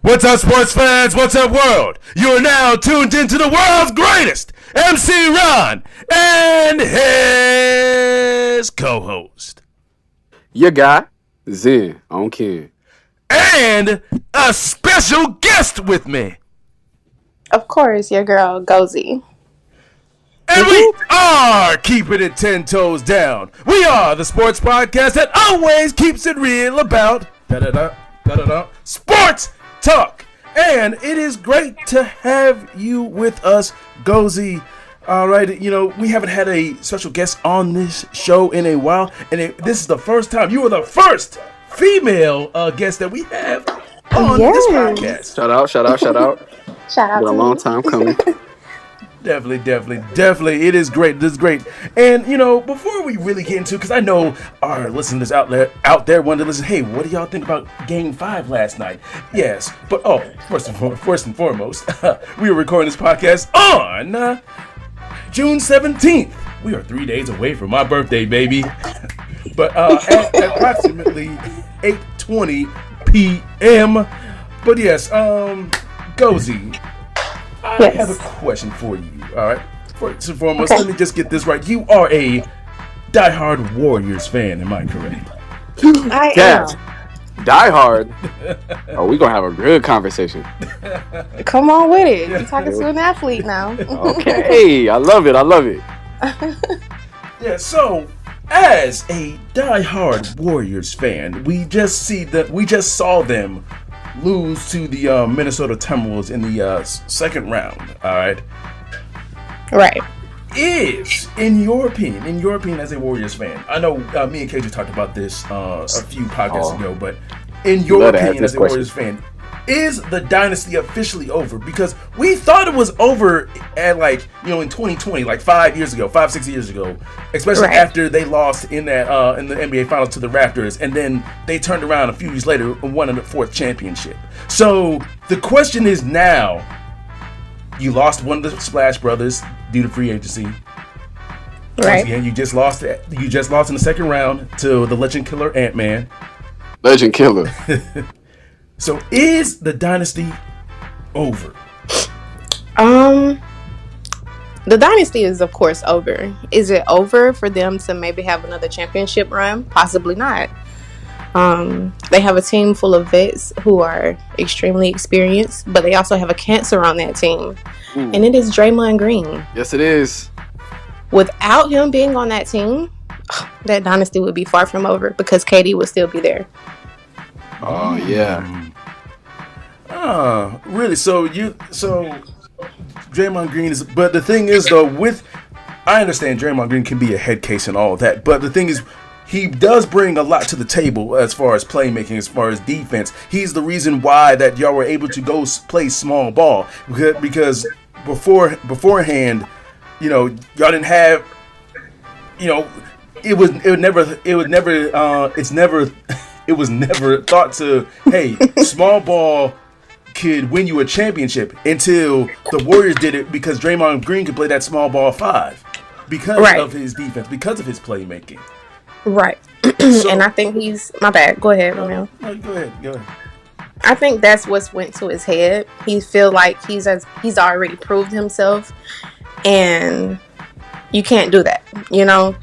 What's up, sports fans? What's up, world? You are now tuned into the world's greatest MC Ron and his co-host. Your guy, Zen on Ken. And a special guest with me. Of course, your girl, Gozi. And we are keeping it 10 toes down. We are the sports podcast that always keeps it real about sports talk. And it is great to have you with us, Gozi. All right, you know, we haven't had a special guest on this show in a while, and this is the first time. You are the first female guest that we have on this podcast. Shout out. Shout out. Been a long time coming. Definitely. It is great. This is great. And, you know, before we really get into, because I know our listeners out there want to listen, hey, what do y'all think about Game 5 last night? Yes, but, first and foremost, we were recording this podcast on June 17th. We are 3 days away from my birthday, baby. But at approximately 8:20 p.m. But yes, Gozi, I have a question for you, all right? First and foremost, Let me just get this right. You are a diehard Warriors fan, am I correct? I am. Diehard? Oh, we're going to have a good conversation. Come on with it. You're talking to an athlete now. Okay, I love it. Yeah, so as a diehard Warriors fan, we just saw them lose to the Minnesota Timberwolves in the second round. All right. Right. Is in your opinion, as a Warriors fan, I know me and KJ talked about this a few podcasts ago, but in your opinion, as a Warriors fan, is the dynasty officially over? Because we thought it was over at in 2020, like 6 years ago, especially after they lost in that in the NBA Finals to the Raptors, and then they turned around a few years later and won the fourth championship. So the question is now, you lost one of the Splash Brothers due to free agency. Right. Once again, you just lost in the second round to the Legend Killer Ant-Man. Legend Killer. So is the dynasty over? The dynasty is, of course, over. Is it over for them to maybe have another championship run? Possibly not. They have a team full of vets who are extremely experienced, but they also have a cancer on that team. And it is Draymond Green. Yes, it is. Without him being on that team, that dynasty would be far from over because KD would still be there. Oh, yeah. Really? So Draymond Green is, but the thing is though, I understand Draymond Green can be a head case and all of that, but the thing is, he does bring a lot to the table as far as playmaking, as far as defense. He's the reason why that y'all were able to go play small ball, because beforehand, you know, y'all didn't have, you know, it was never thought to, hey, small ball could win you a championship until the Warriors did it, because Draymond Green could play that small ball five because of his defense, because of his playmaking. Right. So, and I think my bad. Go ahead, Romeo. No, go ahead. I think that's what's went to his head. He feel like he's already proved himself, and you can't do that. You know,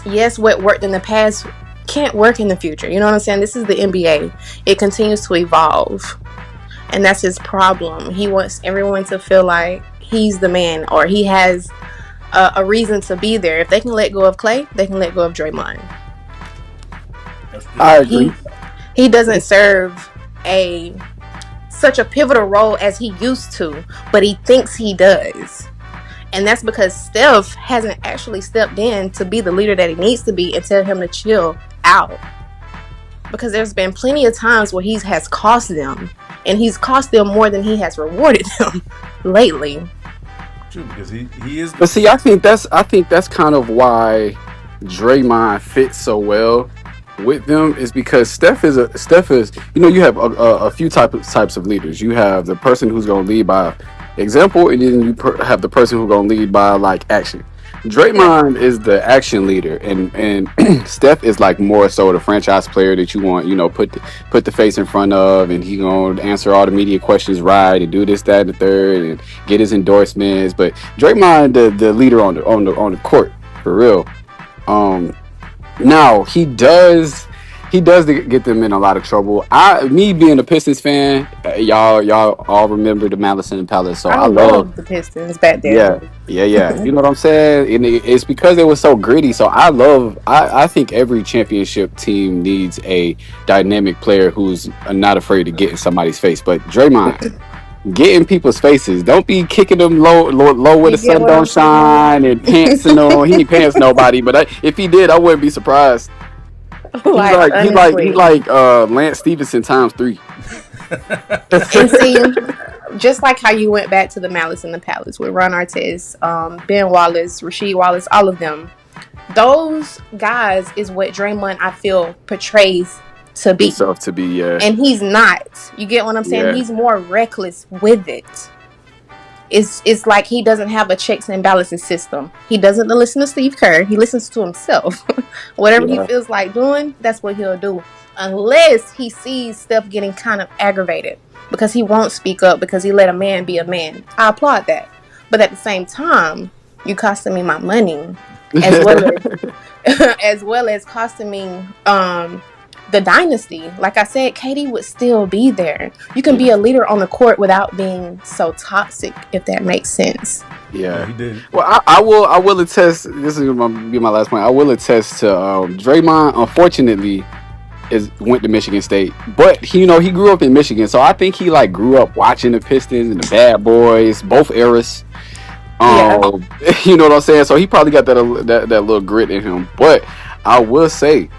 yes, what worked in the past can't work in the future. You know what I'm saying? This is the NBA. It continues to evolve, and that's his problem. He wants everyone to feel like he's the man, or he has a reason to be there. If they can let go of Clay, they can let go of Draymond. I agree. He doesn't serve such a pivotal role as he used to, but he thinks he does. And that's because Steph hasn't actually stepped in to be the leader that he needs to be and tell him to chill out. Because there's been plenty of times where he has cost them, and he's cost them more than he has rewarded them lately. True, because he is. But see, I think that's kind of why Draymond fits so well with them, is because Steph is you know, you have a few types of leaders. You have the person who's going to lead by example, and then you have the person who's going to lead by like action. Draymond is the action leader, and Steph is like more so the franchise player that you want. Put the face in front of, and he gonna answer all the media questions right, and do this, that, and the third, and get his endorsements. But Draymond, the leader on the court for real. Um, Now he does get them in a lot of trouble. Me being a Pistons fan, y'all all remember the Malice in the Palace, so I I love. love the Pistons back then. Yeah, yeah. You know what I'm saying? And it's because they were so gritty. So I think every championship team needs a dynamic player who's not afraid to get in somebody's face. But Draymond, get in people's faces. Don't be kicking them low where You the get sun what I'm don't saying? shine and pantsing on. He ain't pants nobody. But if he did, I wouldn't be surprised. He's Like, like he like he honestly. like Lance Stevenson times 3. And see, just like how you went back to the Malice in the Palace with Ron Artest, Ben Wallace, Rasheed Wallace, all of them. Those guys is what Draymond, I feel, portrays to be. Himself to be, yeah. And he's not. You get what I'm saying? Yeah. He's more reckless with it. It's like he doesn't have a checks and balances system. He doesn't listen to Steve Kerr. He listens to himself. Whatever he Yeah. feels like doing, that's what he'll do. Unless he sees stuff getting kind of aggravated because he won't speak up because he let a man be a man. I applaud that. But at the same time, you costing me my money as well as as well as costing me the dynasty. Like I said, KD would still be there. You can be a leader on the court without being so toxic, if that makes sense. Yeah. He did. Well, I will attest. This is be my last point. I will attest to Draymond. Unfortunately, went to Michigan State, but he grew up in Michigan, so I think he like grew up watching the Pistons and the Bad Boys, both eras. You know what I'm saying? So he probably got that little grit in him. But I will say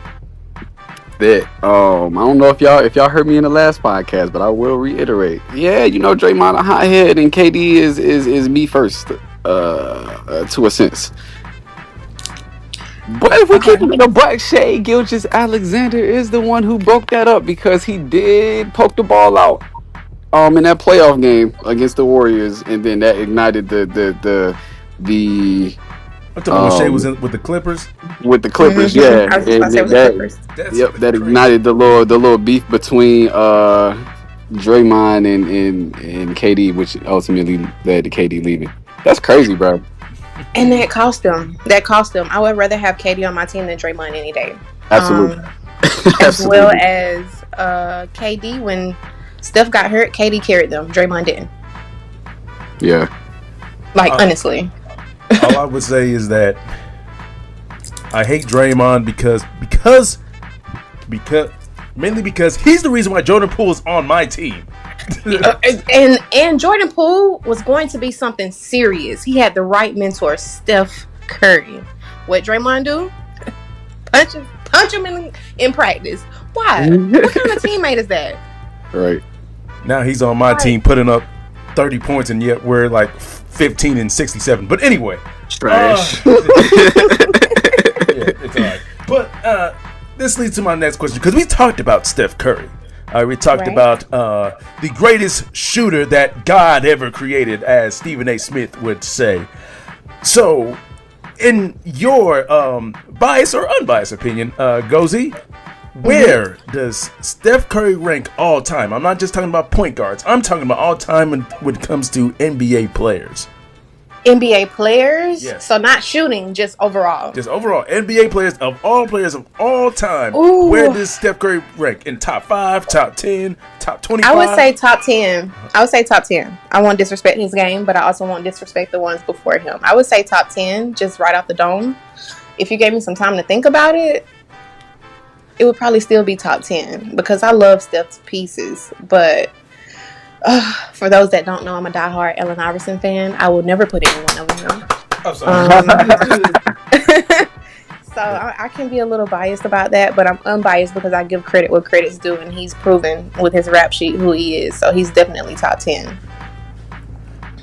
that I don't know if y'all heard me in the last podcast, but I will reiterate. Yeah, Draymond a hothead and KD is me first, to a sense. But if we keep it in the buck, Shea Gilgeous-Alexander is the one who broke that up because he did poke the ball out in that playoff game against the Warriors, and then that ignited the I'm talking about when Shea was with the Clippers. with the Clippers, Mhm. yeah. I was just about to say with the Clippers. That ignited the little beef between Draymond and KD, which ultimately led to KD leaving. That's crazy, bro. And that cost him. I would rather have KD on my team than Draymond any day. Absolutely. As well as KD, when Steph got hurt, KD carried them. Draymond didn't. Yeah. Like, honestly. All I would say is that I hate Draymond because mainly because he's the reason why Jordan Poole is on my team. and Jordan Poole was going to be something serious. He had the right mentor, Steph Curry. What Draymond do? Punch him in practice. Why? What kind of teammate is that? Right. Now he's on my team putting up 30 points, and yet we're like 15 and 67. But anyway, Trash. yeah, it's all right. But this leads to my next question, because we talked about Steph Curry. We talked about the greatest shooter that God ever created, as Stephen A. Smith would say. So, in your biased or unbiased opinion, Gozi, where does Steph Curry rank all time? I'm not just talking about point guards. I'm talking about all time when it comes to NBA players. NBA players? Yes. So not shooting, just overall. Just overall, NBA players of all time. Ooh. Where does Steph Curry rank? In top 5, top 10, top 25? I would say top 10. I won't disrespect his game, but I also won't disrespect the ones before him. I would say top 10, just right off the dome. If you gave me some time to think about it, it would probably still be top 10 because I love Steph's pieces. But for those that don't know, I'm a diehard Allen Iverson fan. I will never put anyone over him. I'm sorry. So I can be a little biased about that, but I'm unbiased because I give credit where credit's due, and he's proven with his rap sheet who he is. So he's definitely top 10.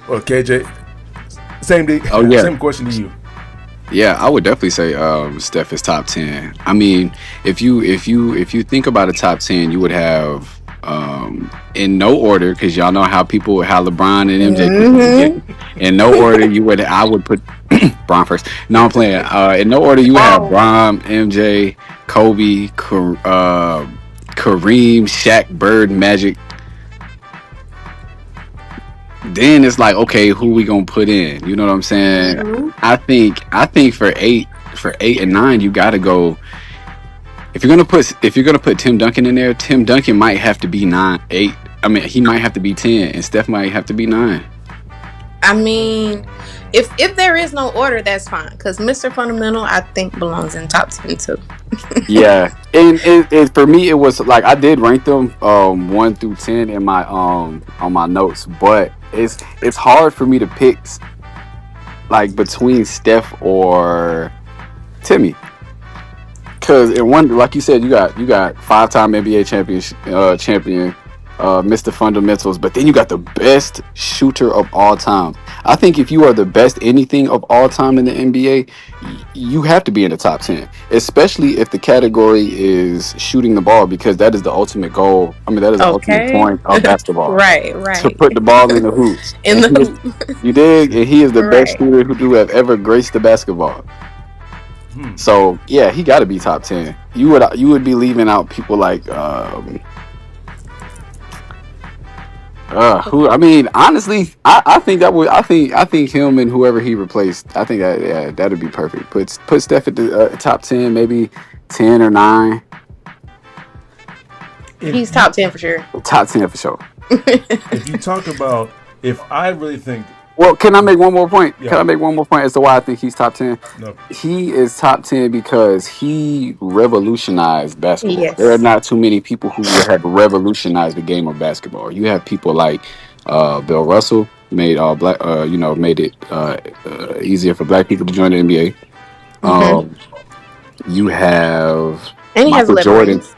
Well, KJ, same question to you. Yeah, I would definitely say Steph is top 10. I mean, if you think about a top 10, you would have in no order, because y'all know how LeBron and MJ in no order. I would put Bron first. No, I'm playing. In no order, you have Oh. Bron, MJ, Kobe, Kareem, Shaq, Bird, Magic. Then it's like, okay, who we gonna put in? You know what I'm saying? Mhm. I think for eight and nine, you gotta go. If you're gonna put Tim Duncan in there, Tim Duncan might have to be 9, 8. I mean, he might have to be 10, and Steph might have to be 9. I mean, if there is no order, that's fine. Because Mr. Fundamental, I think, belongs in top 10 too. Yeah, and it for me, it was like I did rank them 1 through 10 in my on my notes, but it's hard for me to pick like between Steph or Timmy. Because in one, like you said, you got 5-time NBA champion, Mr. Fundamentals, but then you got the best shooter of all time. I think if you are the best anything of all time in the NBA, you have to be in the top 10, especially if the category is shooting the ball, because that is the ultimate goal. I mean, that is the ultimate Okay. point of basketball. Right. To put the ball in the hoops. In the And hoop. you dig? And he is the best Right. shooter who have ever graced the basketball. So yeah, he got to be top 10. You would be leaving out people like who? I mean, honestly, I think that would. I think him and whoever he replaced. I think that'd be perfect. Put Steph at the top 10, maybe 10 or 9. He's top 10 for sure. Top 10 for sure. If you talk about, if I really think, Well, can I make one more point? Yeah. Can I make one more point as to why I think he's top 10? no, He is top 10 because he revolutionized basketball. Yes. There are not too many people who have revolutionized the game of basketball. You have people like Bill Russell made made it easier for black people to join the NBA. You have And he has Michael 11 Jordan. rings.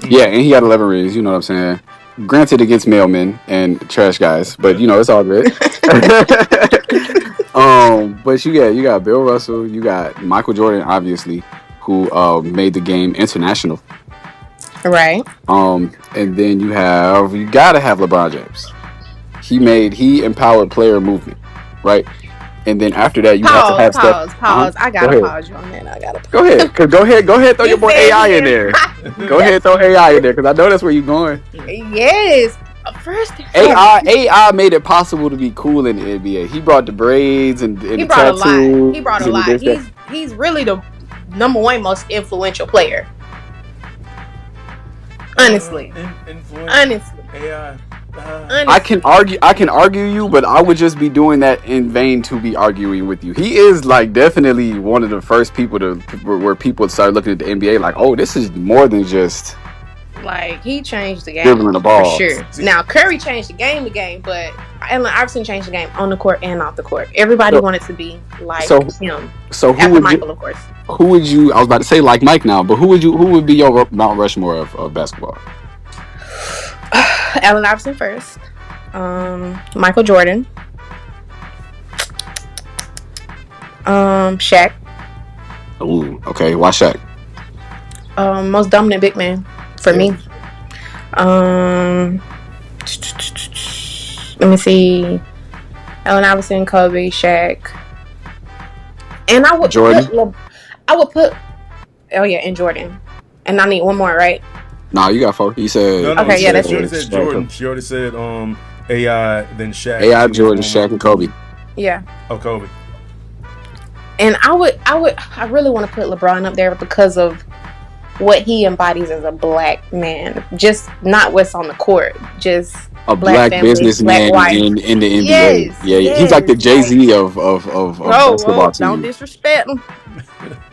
Yeah, and he got 11 rings. You know what I'm saying? Granted, against mailmen and trash guys, but it's all good. But you got Bill Russell, you got Michael Jordan, obviously, who made the game international. Right. And then you gotta have LeBron James. He empowered player movement, right? And then after that, you have to have Steph. Pause. I gotta ahead. pause you on that. I gotta pause. Go ahead, go ahead, throw your boy said AI he in is- there. Go ahead, throw AI in there, because I know that's where you're going. Yes. First, AI made it possible to be cool in the NBA. He brought the braids and he the brought a tattoos. lot. He brought a and lot. this, that. He's really the number one most influential player. Honestly. influence, Honestly. AI. I can argue you, but I would just be doing that in vain to be arguing with you. He is like definitely one of the first people where people started looking at the NBA like, oh, this is more than just Like, he changed the game dribbling the ball. for sure. Now, Curry changed the game, but Allen Iverson changed the game on the court and off the court. Everybody wanted to be like him. So who After would Michael, of course. who would you? I was about to say like Mike now, but who would be your Mount Rushmore of basketball? Allen Iverson first. Michael Jordan. Shaq. Ooh, okay. Why Shaq? Most dominant big man for me. Let me see. Allen Iverson, Kobe, Shaq, and I would Jordan. and Jordan. And I need one more, right? Nah, you got 4. He said Okay, yeah, that's she already it. said Jordan. She already said AI, then Shaq. AI, Jordan, Shaq, and Kobe. Yeah. Oh, Kobe. And I really want to put LeBron up there because of what he embodies as a black man. Just not what's on the court, just A black family, businessman black wife. in the NBA. Yes, Yeah. He's like the yes, Jay-Z of basketball team. Don't disrespect him.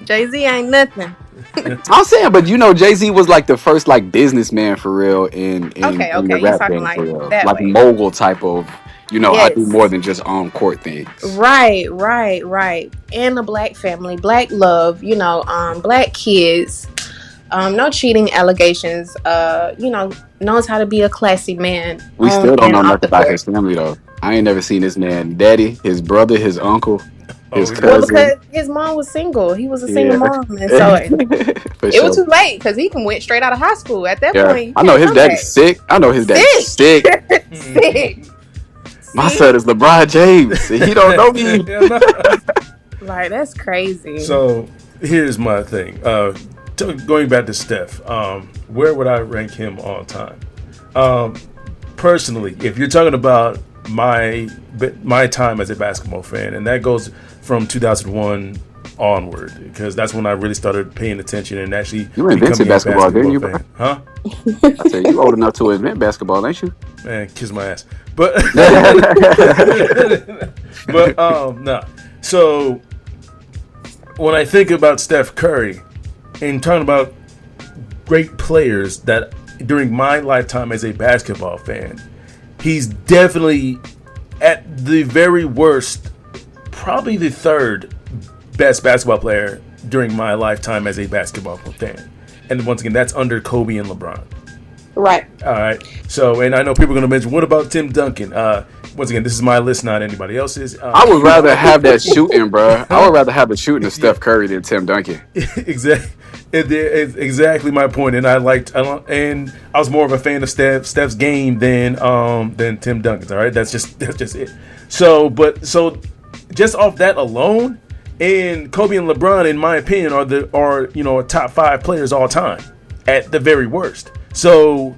Jay-Z ain't nothing. I'm saying, but Jay-Z was like the first like businessman for real in Okay, the you're rap talking game like for real. that Like way. mogul type of, I Yes. do more than just on court things. Right. And a black family, black love, black kids, no cheating allegations, knows how to be a classy man. We still don't and know off nothing the about court. his family though. I ain't never seen this man daddy, his brother, his uncle, his Oh, yeah. Well, cousin. because his mom was single. He was a single Yeah. mom. And so For it sure. was too late because he went straight out of high school. At that Yeah. point, you I know can't his come daddy's back. sick. I know his daddy's sick. Sick. My son is LeBron James. He don't know me. Yeah, no. Like, that's crazy. So here's my thing. Going back to Steph, where would I rank him all time? Personally, if you're talking about my time as a basketball fan, and that goes from 2001 onward, because that's when I really started paying attention and actually You invented becoming basketball, didn't you, fan. Huh? I said you old enough to invent basketball, ain't you? Man, kiss my ass. But no. So when I think about Steph Curry and talking about great players that during my lifetime as a basketball fan, he's definitely at the very worst, probably the third best basketball player during my lifetime as a basketball fan. And once again, that's under Kobe and LeBron. Right. All right. So, and I know people are going to mention, what about Tim Duncan? Once again, this is my list, not anybody else's. I would rather have that shooting, bro. I would rather have the shooting of Steph Curry than Tim Duncan. Exactly. It's exactly my point, and I was more of a fan of Steph's game than Tim Duncan's. All right, that's just it. So just off that alone, and Kobe and LeBron, in my opinion, are top 5 players all time at the very worst. So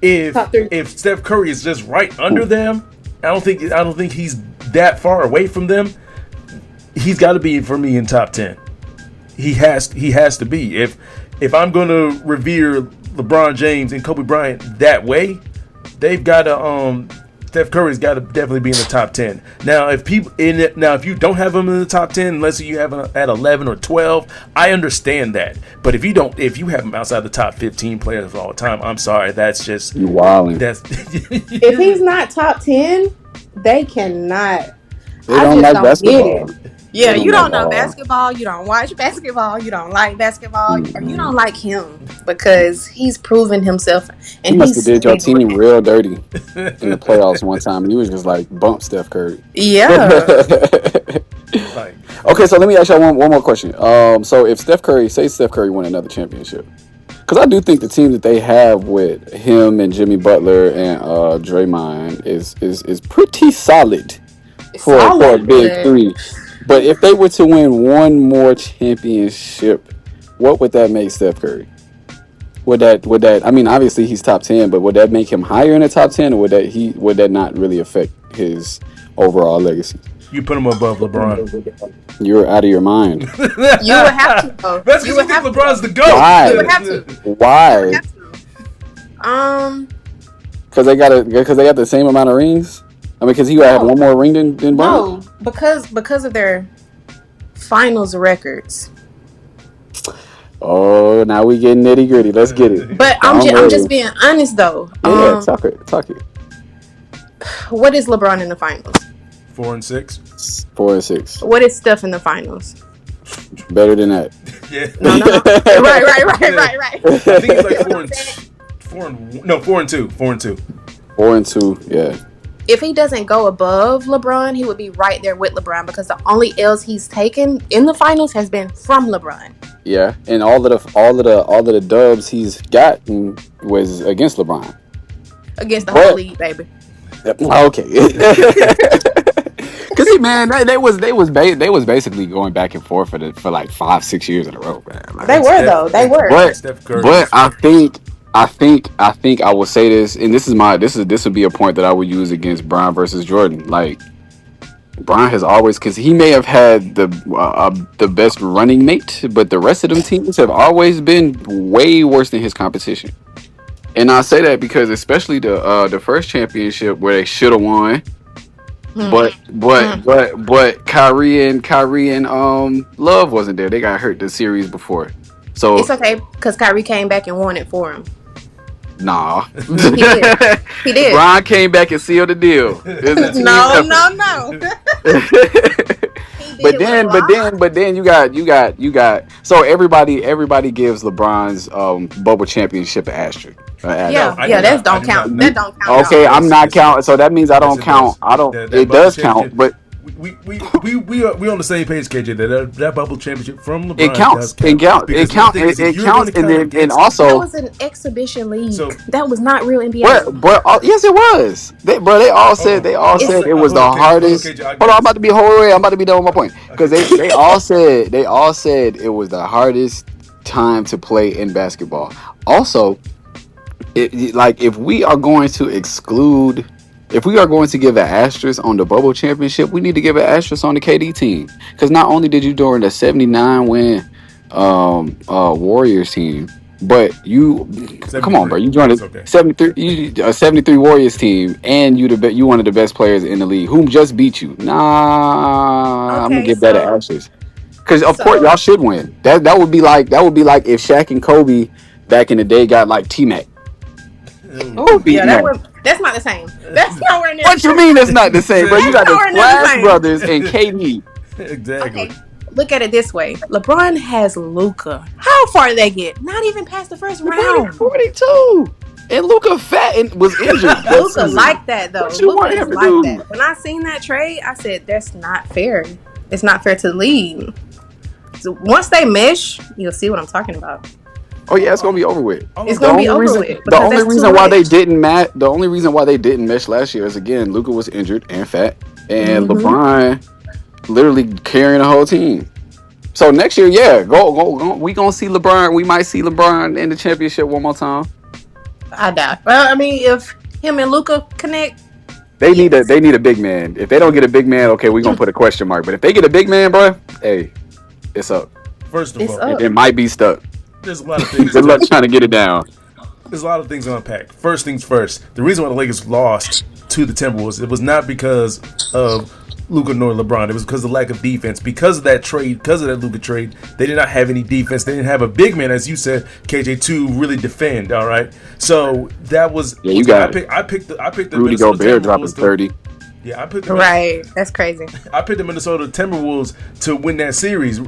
if Steph Curry is just right under them, I don't think he's that far away from them. He's got to be, for me, in top 10. He has to be. If I'm going to revere LeBron James and Kobe Bryant that way, they've got to Steph Curry's got to definitely be in the top 10. Now, if you don't have him in the top 10, unless you have him at 11 or 12, I understand that. But if you have him outside the top 15 players of all time, I'm sorry, that's just you wilding. If he's not top 10, they cannot. They don't like basketball. Yeah, you don't know basketball, you don't watch basketball, you don't like basketball, or you don't like him because he's proven himself. And he must have did your team real dirty in the playoffs one time. And he was just like, bump Steph Curry. Yeah. Okay, so let me ask you one more question. So if Steph Curry won another championship, because I do think the team that they have with him and Jimmy Butler and Draymond is pretty solid for a big three. But if they were to win one more championship, what would that make Steph Curry? Would that? I mean, obviously he's top 10, but would that make him higher in the top 10, or would that not really affect his overall legacy? You put him above LeBron. You're out of your mind. You would have to. Though. That's because you think LeBron's the GOAT. Why? You would have to. Why? Because they got the same amount of rings. I mean, because he would have one more ring than Bron? No, because of their finals records. Oh, now we getting nitty gritty. Let's get it. But I'm just being honest though. Yeah, talk it. What is LeBron in the finals? 4 and 6. 4 and 6. What is Steph in the finals? Better than that. Yeah. No. Right. I think it's like 4 and 2. 4 and 2. 4 and 2. Yeah. If he doesn't go above LeBron, he would be right there with LeBron because the only L's he's taken in the finals has been from LeBron. Yeah, and all of the dubs he's gotten was against LeBron. Against the whole league, baby. Okay. Cause see, man, they was basically going back and forth for like 5-6 years in a row, man. Like, they were. But I think I will say this, and this would be a point that I would use against Bron versus Jordan. Like, Bron has always, because he may have had the best running mate, but the rest of them teams have always been way worse than his competition. And I say that because especially the first championship where they should have won, but Kyrie and Love wasn't there. They got hurt the series before, so it's okay because Kyrie came back and won it for him. Nah, he did. Bron came back and sealed the deal. No. But then you got. So everybody gives LeBron's bubble championship an asterisk. That don't count. That don't count. Okay, I'm not counting. So that means I don't count. It does count, but we on the same page, KJ. That bubble championship from LeBron It counts. And also that was an exhibition league. So, that was not real NBA. Yes, it was. They all said it was the hardest. Hold on, I'm about to be done with my point because they all said it was the hardest time to play in basketball. Also, if we are going to give an asterisk on the bubble championship, we need to give an asterisk on the KD team. Because not only did you during the 79 win Warriors team, but you come on, bro, you joined a 73 Warriors team, and you one of the best players in the league, whom just beat you. I'm gonna give that an asterisk. Because of course y'all should win. That would be like if Shaq and Kobe back in the day got like T-Mac. That's not the same. That's nowhere near. What you mean that's not the same, bro? You got the Splash Brothers and KD. Exactly. Okay, look at it this way. LeBron has Luka. How far did they get? Not even past the first round. 42. And Luka fat and was injured. Luka like that though. Luka is like that. When I seen that trade, I said that's not fair. It's not fair to the league. So once they mesh, you'll see what I'm talking about. Oh yeah, it's gonna be over with. It's gonna be over with. The only reason why they didn't mesh last year is again Luka was injured and fat, and LeBron literally carrying the whole team. So next year, yeah, go. We gonna see LeBron. We might see LeBron in the championship one more time. I doubt. Well, I mean, if him and Luka connect, they need a big man. If they don't get a big man, okay, we gonna put a question mark. But if they get a big man, bro, hey, it's up. First of all, it might be stuck. There's a lot of things. Good luck trying to get it down. There's a lot of things to unpack. First things first. The reason why the Lakers lost to the Timberwolves, it was not because of Luka nor LeBron. It was because of the lack of defense. Because of that trade, because of that Luka trade, they did not have any defense. They didn't have a big man, as you said, KJ, to really defend. All right. So that was. Yeah, you got I picked the Rudy Gobert dropping 30. Yeah, I picked right. That's crazy. I picked the Minnesota Timberwolves to win that series.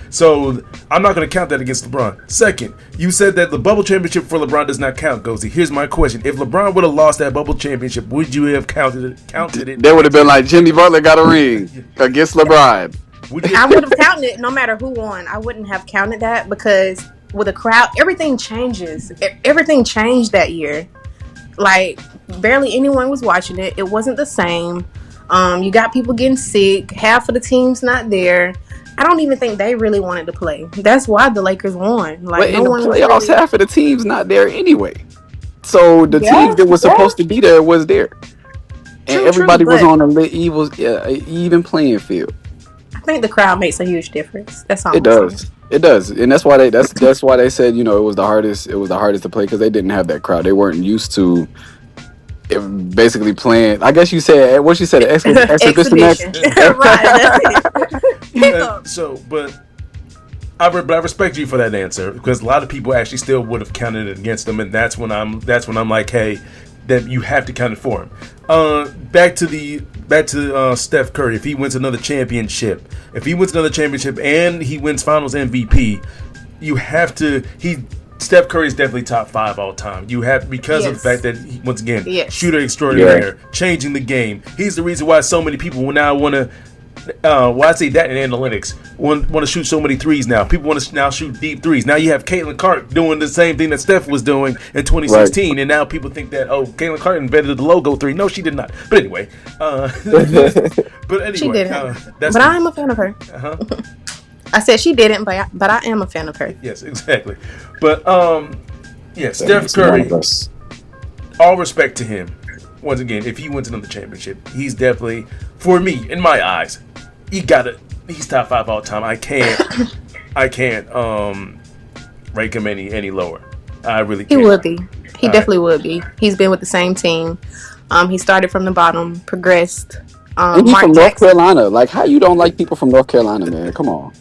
So I'm not going to count that against LeBron. Second, you said that the bubble championship for LeBron does not count, Gozi. Here's my question. If LeBron would have lost that bubble championship, would you have counted it? They would have been like, Jimmy Butler got a ring against LeBron. I would have counted it no matter who won. I wouldn't have counted that because with a crowd, everything changes. Everything changed that year. Like, barely anyone was watching it. It wasn't the same. You got people getting sick. Half of the team's not there. I don't even think they really wanted to play. That's why the Lakers won. Like, but in the playoffs, half of the team's not there anyway. So the teams that were supposed to be there was there, and everybody was on a even playing field. I think the crowd makes a huge difference. That's all. It does, and that's why they said it was the hardest. It was the hardest to play because they didn't have that crowd. They weren't used to. Basically playing. I guess you said what you said. Exhibition match. Right. But I respect you for that answer because a lot of people actually still would have counted it against them, and that's when I'm like, hey, that you have to count it for him. Back to Steph Curry. If he wins another championship, and he wins Finals MVP, you have to. Steph Curry is definitely top 5 all time. You have because of the fact that he, once again, shooter extraordinaire, changing the game. He's the reason why so many people now want to. I say that in analytics, want to shoot so many threes now. People want to now shoot deep threes. Now you have Caitlin Clark doing the same thing that Steph was doing in 2016, and now people think that Caitlin Clark invented the logo 3. No, she did not. But anyway, she didn't. But I am a fan of her. I said she didn't, but I am a fan of her. Yes, exactly. But Steph Curry. All respect to him. Once again, if he wins another championship, he's definitely, for me, in my eyes, he's top 5 all time. I can't rank him any lower. I really can't. He would be. He definitely would be. He's been with the same team. He started from the bottom, progressed. And he's from North Carolina. Like, how you don't like people from North Carolina, man? Come on.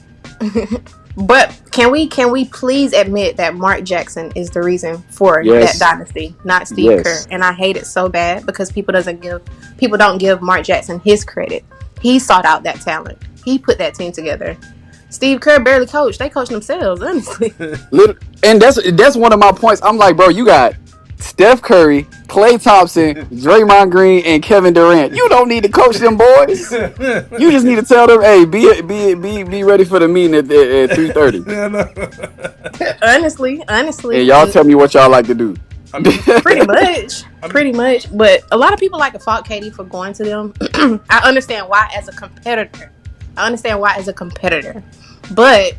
But can we please admit that Mark Jackson is the reason for that dynasty, not Steve Kerr? And I hate it so bad because people don't give Mark Jackson his credit. He sought out that talent. He put that team together. Steve Kerr barely coached. They coached themselves, honestly. And that's one of my points. I'm like, bro, you got Steph Curry, Klay Thompson, Draymond Green, and Kevin Durant. You don't need to coach them boys. You just need to tell them, hey, be ready for the meeting at 3:30. Honestly, And y'all tell me what y'all like to do. I mean, pretty much. But a lot of people like to fault Katie for going to them. I understand why as a competitor. But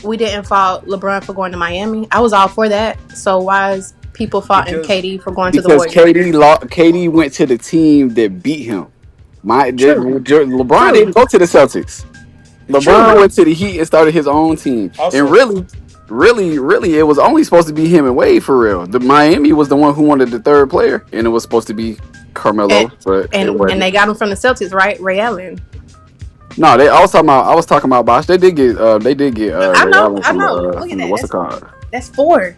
we didn't fault LeBron for going to Miami. I was all for that. So why is people faulting KD for going to the Warriors? Because KD went to the team that beat him. LeBron didn't go to the Celtics. LeBron went to the Heat and started his own team. Also, and really, it was only supposed to be him and Wade for real. The Miami was the one who wanted the third player, and it was supposed to be Carmelo. And they got him from the Celtics, right? Ray Allen. No, I was talking about Bosh. They did get. I know. Look at that. What's it called? That's four.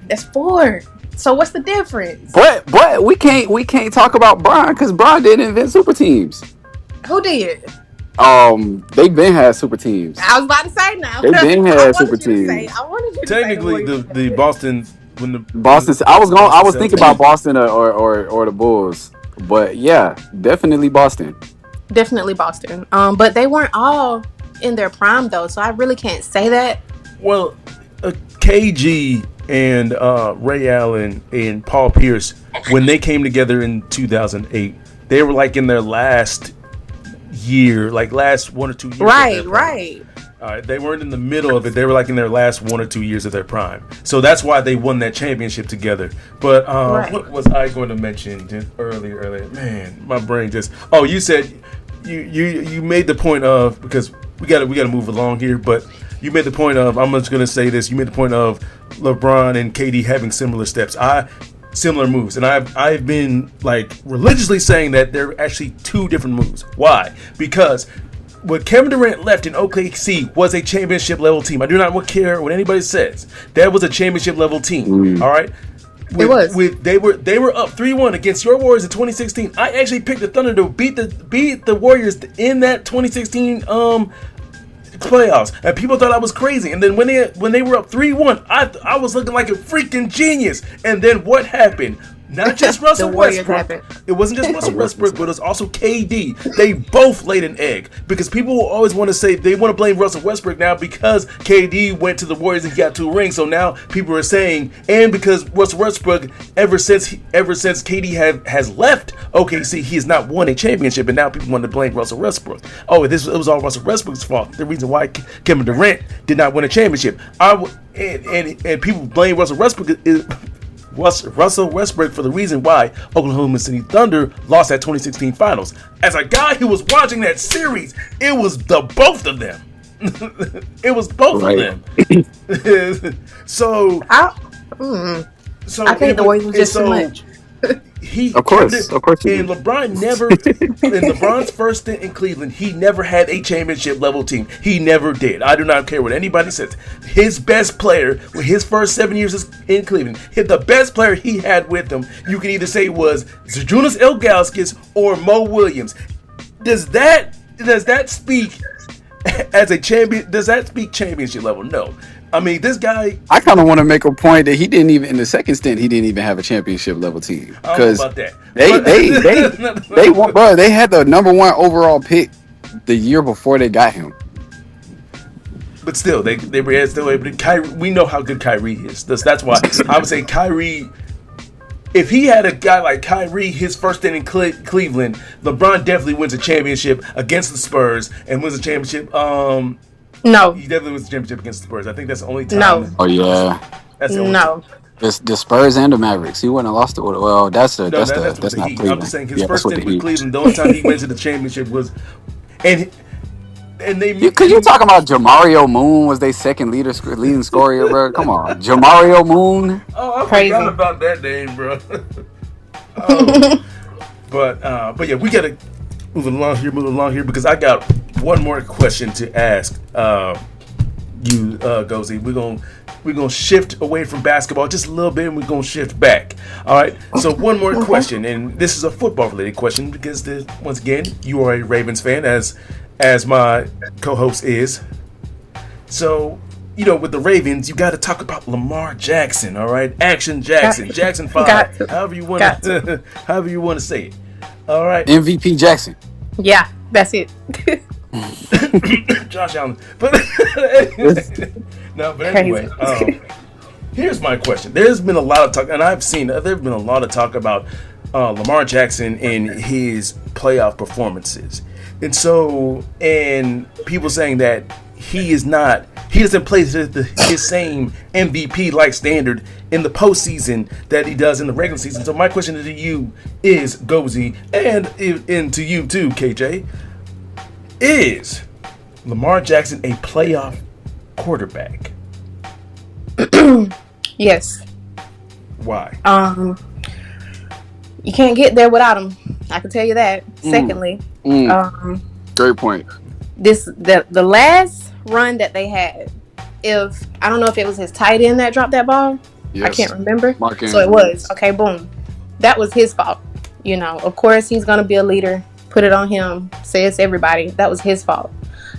So what's the difference? But we can't talk about Bron because Bron didn't invent super teams. Who did? They been had super teams. I was about to say now. They been had super teams. I wanted you technically to the Boston Boston. I was thinking about Boston or the Bulls, but yeah, definitely Boston. Definitely Boston. But they weren't all in their prime though, so I really can't say that. Well, KG and Ray Allen and Paul Pierce, when they came together in 2008, they were like in their last year, like last 1 or 2 years. Right. They weren't in the middle of it. They were like in their last 1 or 2 years of their prime. So that's why they won that championship together. But what was I going to mention earlier? Man, my brain just. Oh, you said you made the point of, because we got to move along here, but you made the point of, I'm just going to say this, you made the point of LeBron and KD having similar steps. Similar moves, and I've been like religiously saying that they're actually two different moves. Why? Because what Kevin Durant left in OKC was a championship level team. I do not care what anybody says. That was a championship level team. All right. They were up 3-1 against your Warriors in 2016. I actually picked the Thunder to beat the Warriors in that 2016 playoffs, and people thought I was crazy. And then when they were up 3-1, I was looking like a freaking genius. And then what happened? Not just Russell Westbrook. It wasn't just Russell Westbrook, but it was also KD. They both laid an egg, because people will always want to say they want to blame Russell Westbrook now because KD went to the Warriors and he got 2 rings. So now people are saying, and because Russell Westbrook, ever since KD has left OKC, he has not won a championship, and now people want to blame Russell Westbrook. Oh, it was all Russell Westbrook's fault. The reason why Kevin Durant did not win a championship. And people blame Russell Westbrook Russell Westbrook for the reason why Oklahoma City Thunder lost that 2016 finals. As a guy who was watching that series, it was the both of them. It was both of them. I think the Warriors was just too much. Of course. And LeBron never, in LeBron's first stint in Cleveland, he never had a championship level team. He never did. I do not care what anybody says. His best player, with his first 7 years in Cleveland, the best player he had with him, you can either say was Zydrunas Ilgauskas or Mo Williams. Does that speak as a champion? Does that speak championship level? No. I mean, this guy. I kind of want to make a point that he didn't even, in the second stint, he didn't even have a championship level team. Because they had the number 1 overall pick the year before they got him. But still, they were still able to. Kyrie, we know how good Kyrie is. That's why I would say Kyrie. If he had a guy like Kyrie, his first stint in Cleveland, LeBron definitely wins a championship against the Spurs and wins a championship. No. He definitely wins the championship against the Spurs. I think that's the only time. No. Oh, yeah. That's the only time. The Spurs and the Mavericks. He wouldn't have lost it. Well, that's not Cleveland. Cleveland. I'm just saying his first stint with Cleveland, the only time he went to the championship was... And they... Because you talking about Jamario Moon was their second leading scorer, bro. Come on. Jamario Moon. Oh, I forgot about that name, bro. But yeah, we got to move along here because I got one more question to ask you, Gozi. We're gonna shift away from basketball just a little bit, and we're gonna shift back. All right. So one more question, and this is a football-related question because once again, you are a Ravens fan, as my co-host is. So with the Ravens, you got to talk about Lamar Jackson. All right, Action Jackson, Jackson 5, however you want to, however you want to say it. All right, MVP Jackson. Yeah, that's it. Josh Allen, but no, but anyway, here's my question. There's been a lot of talk, and there's been a lot of talk about Lamar Jackson and his playoff performances, and people saying that he doesn't play his same MVP like standard in the postseason that he does in the regular season. So my question to you is, Gozi, and to you too, KJ, is Lamar Jackson a playoff quarterback? Yes. Why? You can't get there without him. I can tell you that. Secondly, great point. The last run that they had, I don't know if it was his tight end that dropped that ball. Yes. I can't remember. So it was. Okay, boom. That was his fault. Of course he's gonna be a leader. Put it on him. Say it's everybody. That was his fault.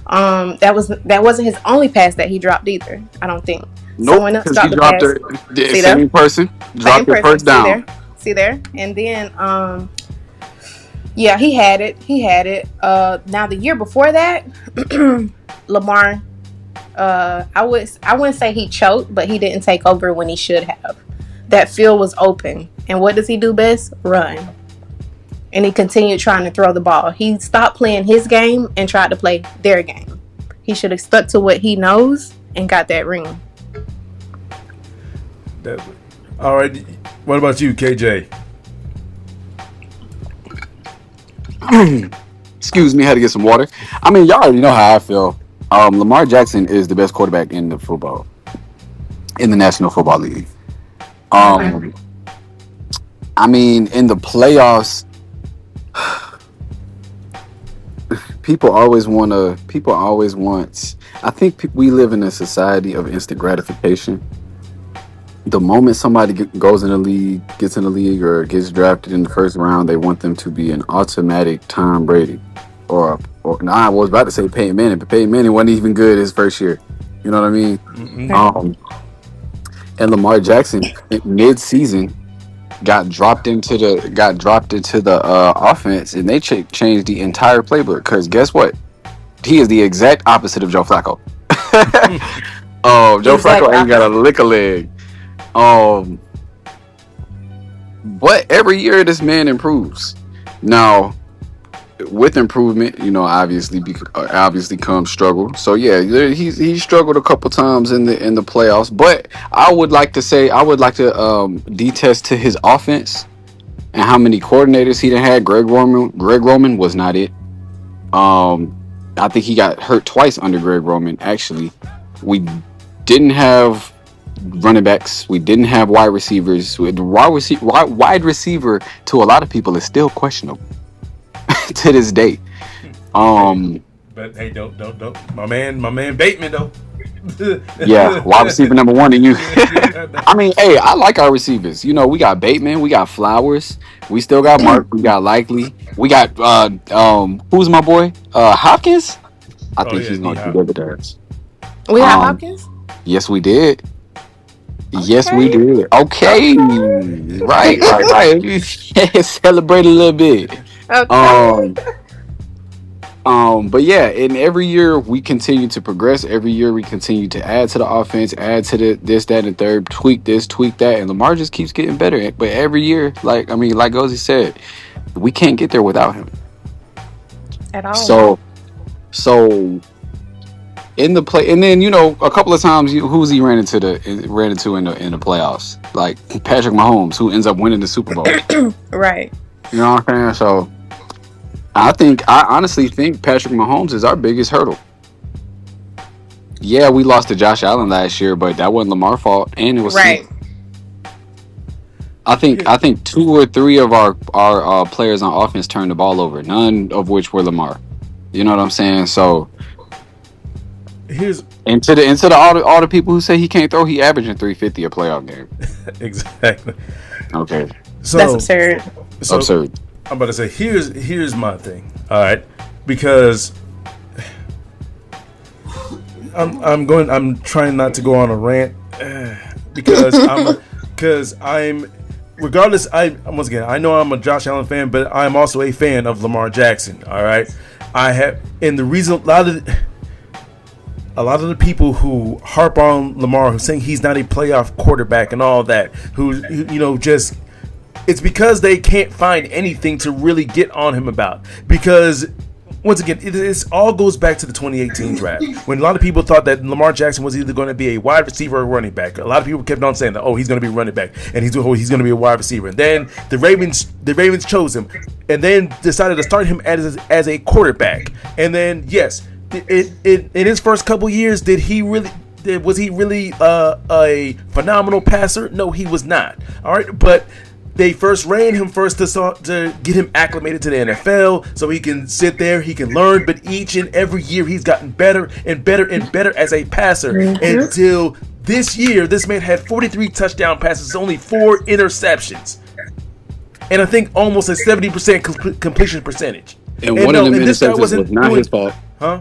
That wasn't his only pass that he dropped either. I don't think. Nope. Someone else dropped the pass. The same person dropped the first down. See there? And then yeah, he had it. Now the year before that, Lamar, I wouldn't say he choked, but he didn't take over when he should have. That field was open, and what does he do best? Run. And he continued trying to throw the ball. He stopped playing his game and tried to play their game. He should have stuck to what he knows and got that ring. All right. What about you, KJ? Excuse me, I had to get some water. I mean, y'all already know how I feel. Lamar Jackson is the best quarterback in the National Football League. I mean, in the playoffs, people always want. I think we live in a society of instant gratification. The moment somebody gets in the league or gets drafted in the first round, they want them to be an automatic Tom Brady, or I was about to say Peyton Manning, but Peyton Manning wasn't even good his first year. You know what I mean? Mm-hmm. And Lamar Jackson mid-season got dropped into the offense, and they changed the entire playbook. Because guess what? He is the exact opposite of Joe Flacco. Joe Flacco ain't got a lick of leg. But every year this man improves. Now, with improvement, obviously comes struggle. So yeah, he struggled a couple times in the playoffs. But I would like to detest to his offense and how many coordinators he done had. Greg Roman was not it. I think he got hurt twice under Greg Roman. Actually, we didn't have running backs. We didn't have wide receivers. Wide receiver to a lot of people is still questionable to this day. But hey, don't my man Bateman though. Yeah, wide receiver number one to you. I mean, hey, I like our receivers. We got Bateman, we got Flowers, we still got Mark, we got Likely, we got who's my boy? Hopkins. I think he's going to be good with us. We have Hopkins? Yes, we did. Okay. Yes, we did. Okay. Right. Celebrate a little bit. Okay. But yeah, and every year we continue to progress. Every year we continue to add to the offense, add to this, that, and third, tweak this, tweak that, and Lamar just keeps getting better. But every year, like Gozi said, we can't get there without him. At all. So in the play, and then a couple of times, who's he ran into in the playoffs? Like Patrick Mahomes, who ends up winning the Super Bowl. Right. You know what I'm saying? So I honestly think Patrick Mahomes is our biggest hurdle. Yeah, we lost to Josh Allen last year, but that wasn't Lamar's fault, and it was right. I think 2 or 3 of our players on offense turned the ball over, none of which were Lamar. You know what I'm saying? So here's all the people who say he can't throw, he averaging 350 a playoff game. Exactly. Okay. So that's absurd. Absurd. I'm about to say here's my thing. All right, because I'm trying not to go on a rant because I'm regardless. Once again, I know I'm a Josh Allen fan, but I'm also a fan of Lamar Jackson. All right, and the reason a lot of the people who harp on Lamar, who saying he's not a playoff quarterback and all that, it's because they can't find anything to really get on him about. Because once again, it all goes back to the 2018 draft, when a lot of people thought that Lamar Jackson was either going to be a wide receiver or a running back. A lot of people kept on saying that, he's going to be a running back, and he's going to be a wide receiver. And then the Ravens chose him, and then decided to start him as a quarterback. And then yes, in his first couple years, was he really a phenomenal passer? No, he was not. All right, but they first ran him to get him acclimated to the NFL so he can sit there, he can learn. But each and every year he's gotten better and better and better as a passer until this year. This man had 43 touchdown passes, only 4 interceptions, and I think almost a 70% completion percentage. And one of them interceptions was not his fault. Huh?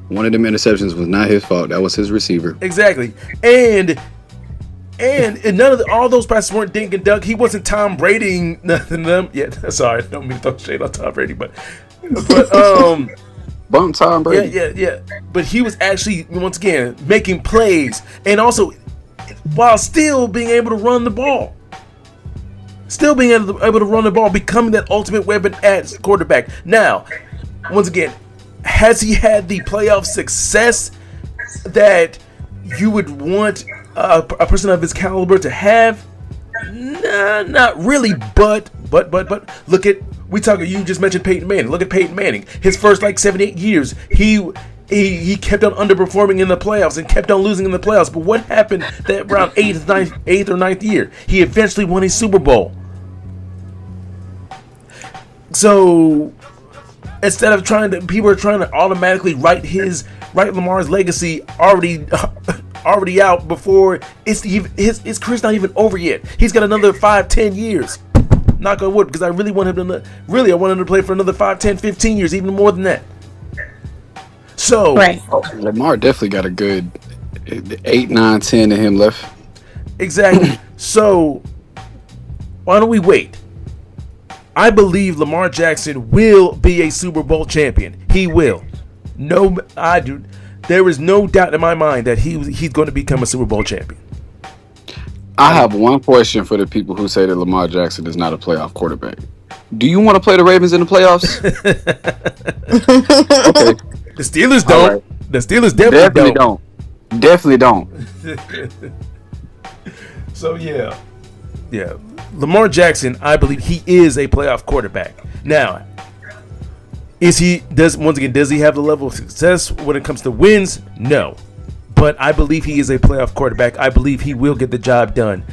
One of them interceptions was not his fault. That was his receiver. Exactly. And none of all those passes weren't dink and dunk. He wasn't Tom Brady, nothing of them. Yeah, sorry, I don't mean to throw shade on Tom Brady, but bump Tom Brady. Yeah. But he was actually, once again, making plays, and also while still being able to run the ball. Still being able to run the ball, becoming that ultimate weapon at quarterback. Now, once again, has he had the playoff success that you would want a person of his caliber to have? Nah, not really. But look at you just mentioned Peyton Manning. Look at Peyton Manning. His first 7-8 years, he kept on underperforming in the playoffs and kept on losing in the playoffs. But what happened that around 8th or 9th year? He eventually won a Super Bowl. So instead of people are trying to automatically write Lamar's legacy already out before his career's not even over yet. He's got another 5-10 years. Knock on wood, because I really want him to play for another 5, 10, 15 years, even more than that. So right. Lamar definitely got a good 8, 9, 10 in him left. Exactly. So why don't we wait? I believe Lamar Jackson will be a Super Bowl champion. He will. No, I do. There is no doubt in my mind that he's going to become a Super Bowl champion. I have one question for the people who say that Lamar Jackson is not a playoff quarterback. Do you want to play the Ravens in the playoffs? Okay. The Steelers don't. Right. The Steelers definitely don't. Definitely don't. So yeah. Lamar Jackson, I believe he is a playoff quarterback. Now, does he have the level of success when it comes to wins? No. But I believe he is a playoff quarterback. I believe he will get the job done.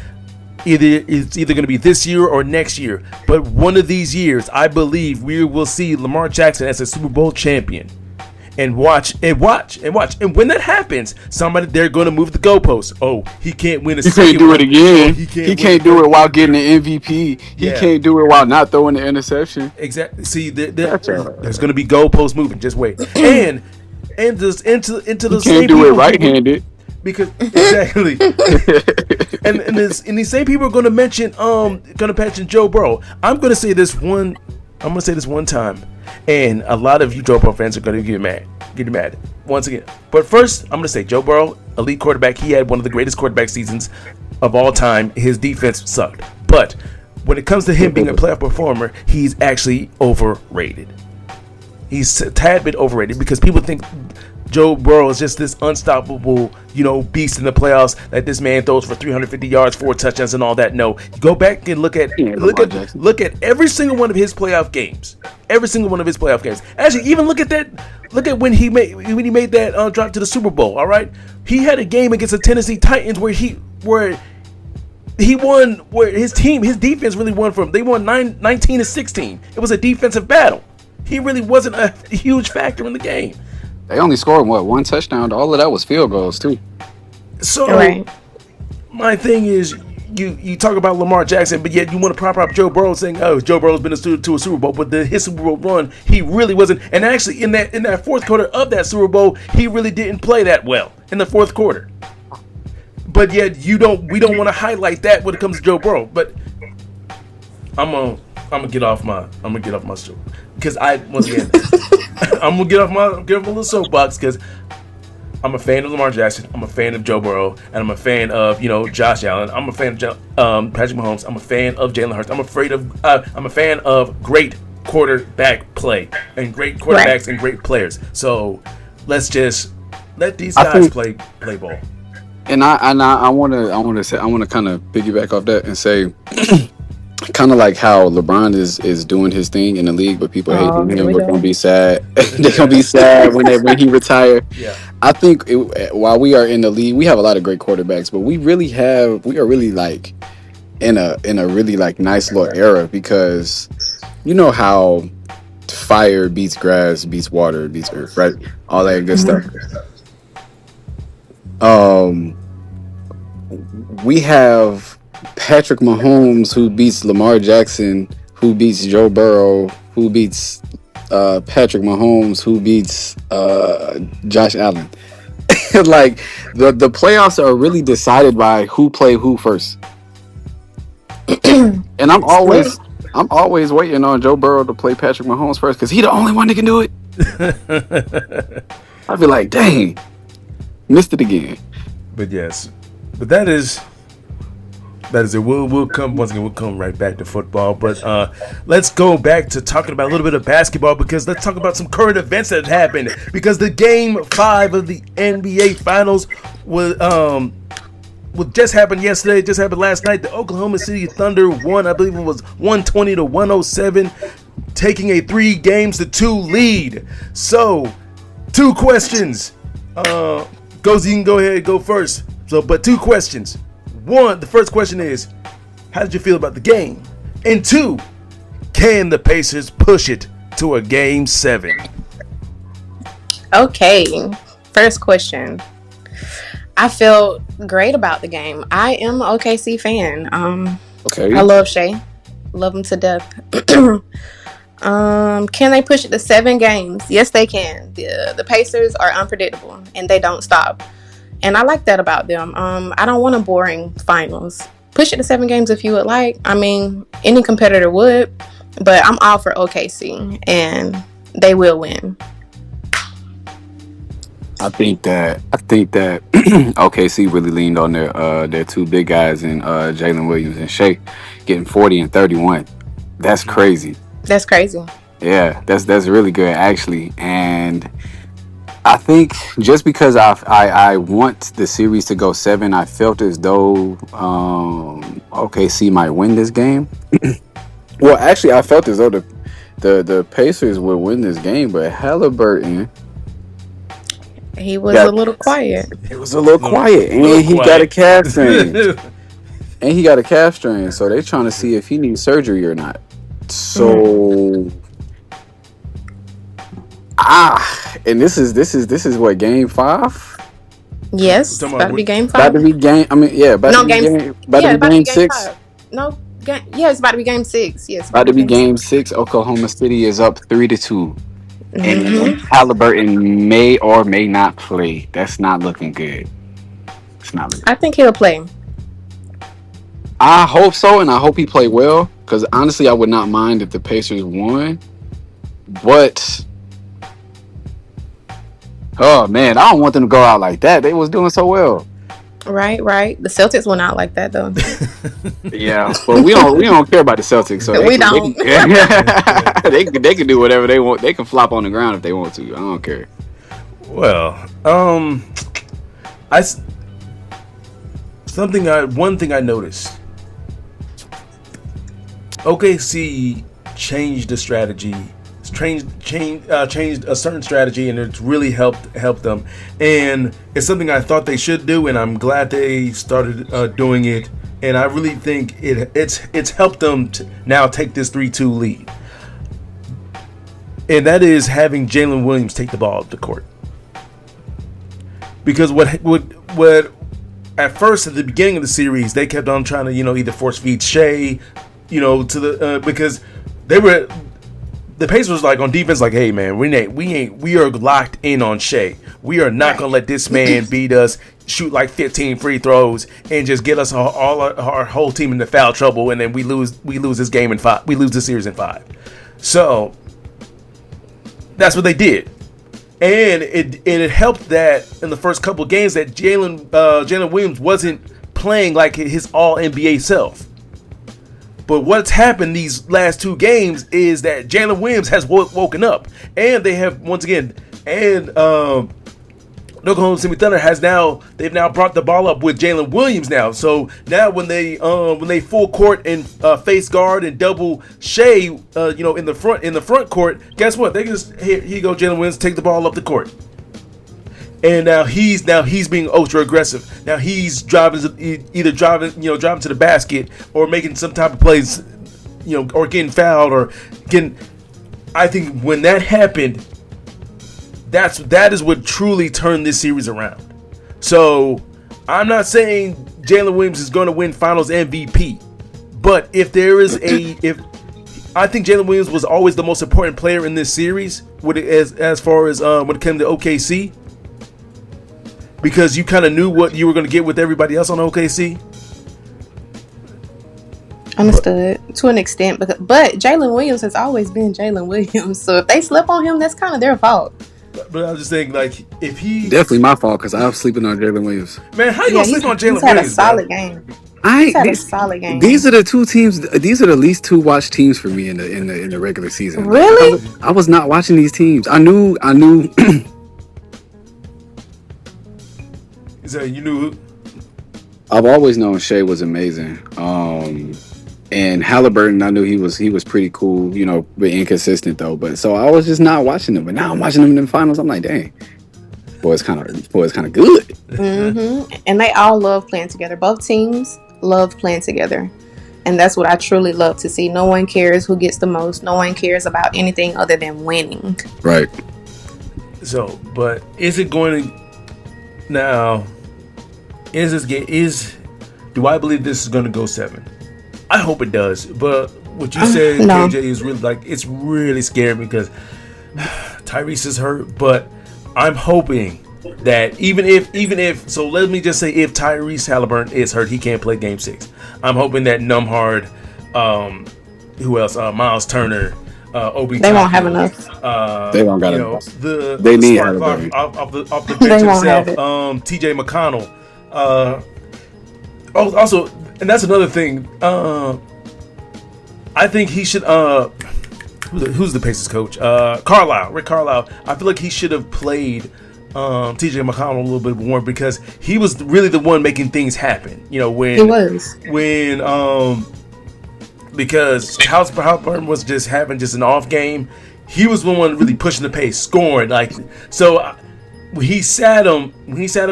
It's either going to be this year or next year. But one of these years, I believe we will see Lamar Jackson as a Super Bowl champion. And watch. And when that happens, they're going to move the goalposts. Oh, he can't win a second. He can't do it again. He can't do it while getting the MVP. He can't do it while not throwing the interception. Exactly. See, there's going to be goalposts moving. Just wait. And just into the same can't do it right-handed. Because exactly. and these same people are going to mention Joe Burrow. I'm going to say this one time. And a lot of you Joe Burrow fans are going to get mad once again. But first, I'm going to say Joe Burrow, elite quarterback. He had one of the greatest quarterback seasons of all time. His defense sucked. But when it comes to him being a playoff performer, he's actually overrated. He's a tad bit overrated because people think Joe Burrow is just this unstoppable, beast in the playoffs, that this man throws for 350 yards, 4 touchdowns, and all that. No, go back and look at every single one of his playoff games. Every single one of his playoff games. Actually, even look at that. Look at when he made that drop to the Super Bowl. All right, he had a game against the Tennessee Titans where he won, where his defense really won from. They won 19-16. It was a defensive battle. He really wasn't a huge factor in the game. They only scored, 1 touchdown? All of that was field goals, too. So, My thing is, you talk about Lamar Jackson, but yet you want to prop up Joe Burrow, saying, "Oh, Joe Burrow's been to a Super Bowl," but his Super Bowl run, he really wasn't. And actually, in that fourth quarter of that Super Bowl, he really didn't play that well in the fourth quarter. But yet we don't want to highlight that when it comes to Joe Burrow. But I'm gonna get off my show because I'm gonna get off my little soapbox because I'm a fan of Lamar Jackson. I'm a fan of Joe Burrow, and I'm a fan of Josh Allen. I'm a fan of Patrick Mahomes. I'm a fan of Jalen Hurts. I'm a fan of great quarterback play and great quarterbacks and great players. So let's just let these guys play ball. And I want to kind of piggyback off that and say, kind of like how LeBron is doing his thing in the league, but people hate him. We're gonna be sad. They're gonna be sad when he retire. Yeah. I think while we are in the league, we have a lot of great quarterbacks, but we are really like in a really like nice little era because you know how fire beats grass, beats water, beats earth, right? All that good stuff. We have Patrick Mahomes who beats Lamar Jackson, who beats Joe Burrow, who beats Patrick Mahomes, who beats Josh Allen. Like the playoffs are really decided by who play who first. And I'm always waiting on Joe Burrow to play Patrick Mahomes first because he's the only one that can do it. I'd be like, dang, missed it again. But yes, but that is it. We'll come once again. We'll come right back to football, but let's go back to talking about a little bit of basketball because let's talk about some current events that happened. Because the Game 5 of the NBA Finals was just happened yesterday. Just happened last night. The Oklahoma City Thunder won. I believe it was 120-107, taking a 3-2 lead. So, 2 questions. Gozi, you can go ahead and go first. But 2 questions. 1, the first question is, how did you feel about the game? And 2, can the Pacers push it to a Game 7? Okay, first question. I felt great about the game. I am an OKC fan. Okay. I love Shea. Love him to death. Can they push it to 7 games? Yes, they can. The Pacers are unpredictable and they don't stop. And I like that about them. I don't want a boring finals. Push it to 7 games if you would like. I mean, any competitor would, but I'm all for OKC and they will win. I think that OKC really leaned on their 2 big guys in Jalen Williams and Shea getting 40 and 31. That's crazy. That's crazy. Yeah, that's really good actually. And I think just because I want the series to go 7, I felt as though OKC might win this game. Well, actually, I felt as though the Pacers would win this game, but Halliburton. He was a little quiet. It was a little quiet, and he got a calf strain. So they're trying to see if he needs surgery or not. So, and this is what, Game 5? Yes, about to be Game 5. About to be Game. I mean, yeah, about to be Game 6. No, it's about to be Game 6. Yes, about to be Game 6. Oklahoma City is up 3-2. And Halliburton may or may not play. That's not looking good. It's not looking good. I think he'll play. I hope so, and I hope he play well. Because honestly, I would not mind if the Pacers won. But oh man, I don't want them to go out like that. They was doing so well. Right. The Celtics went out like that though. Yeah, but we don't care about the Celtics. So we don't. They can do whatever they want. They can flop on the ground if they want to. I don't care. Well, one thing I noticed. OKC changed the strategy. Changed a certain strategy, and it's really helped them. And it's something I thought they should do, and I'm glad they started doing it. And I really think it's helped them to now take this 3-2 lead. And that is having Jalen Williams take the ball up the court. Because what at first, at the beginning of the series, they kept on trying to, either force feed Shea, to the because the Pacers was like on defense, like, hey man, we are locked in on Shea. We are not gonna let this man beat us, shoot like 15 free throws, and just get us all our whole team into foul trouble, and then we lose this game in 5. We lose the series in 5. So that's what they did, and it helped that in the first couple of games that Jalen Williams wasn't playing like his all NBA self. But what's happened these last 2 games is that Jalen Williams has woken up, and they have once again, and Oklahoma City Thunder they've now brought the ball up with Jalen Williams now. So now when they full court and face guard and double Shea, in the front court, guess what? They just here you go, Jalen Williams, take the ball up the court. And now he's being ultra aggressive. Now he's driving to the basket or making some type of plays, or getting fouled or getting. I think when that happened, that is what truly turned this series around. So I'm not saying Jalen Williams is going to win Finals MVP, but if I think Jalen Williams was always the most important player in this series, as far as when it came to OKC. Because you kind of knew what you were going to get with everybody else on OKC. Understood to an extent, but Jalen Williams has always been Jalen Williams. So if they slip on him, that's kind of their fault. But I was just saying, like, if he definitely my fault because I was sleeping on Jalen Williams. Man, how you gonna sleep on Jalen Williams? He's had a solid game. A solid game. These are the 2 teams. These are the least 2 watched teams for me in the regular season. Really? I was not watching these teams. I knew. So you knew. I've always known Shea was amazing. And Halliburton, I knew he was pretty cool, but inconsistent though. But so I was just not watching him. But now I'm watching him in the finals. I'm like, dang, boy, it's kind of good. Mm-hmm. And they all love playing together. Both teams love playing together, and that's what I truly love to see. No one cares who gets the most. No one cares about anything other than winning. Right. So, but is it going to now? Do I believe this is going to go 7? I hope it does. But what you said, no. KJ, is really it's really scary because Tyrese is hurt. But I'm hoping that even if so, let me just say if Tyrese Halliburton is hurt, he can't play Game 6. I'm hoping that Numhard, who else? Miles Turner, Obi. They won't have enough. They don't got enough. They need Halliburton off the bench himself. TJ McConnell. Also, and that's another thing. I think he should. Who's the Pacers coach? Rick Carlisle. I feel like he should have played TJ McConnell a little bit more because he was really the one making things happen. When he was because Halliburton was just having an off game. He was the one really pushing the pace, scoring so. When he sat him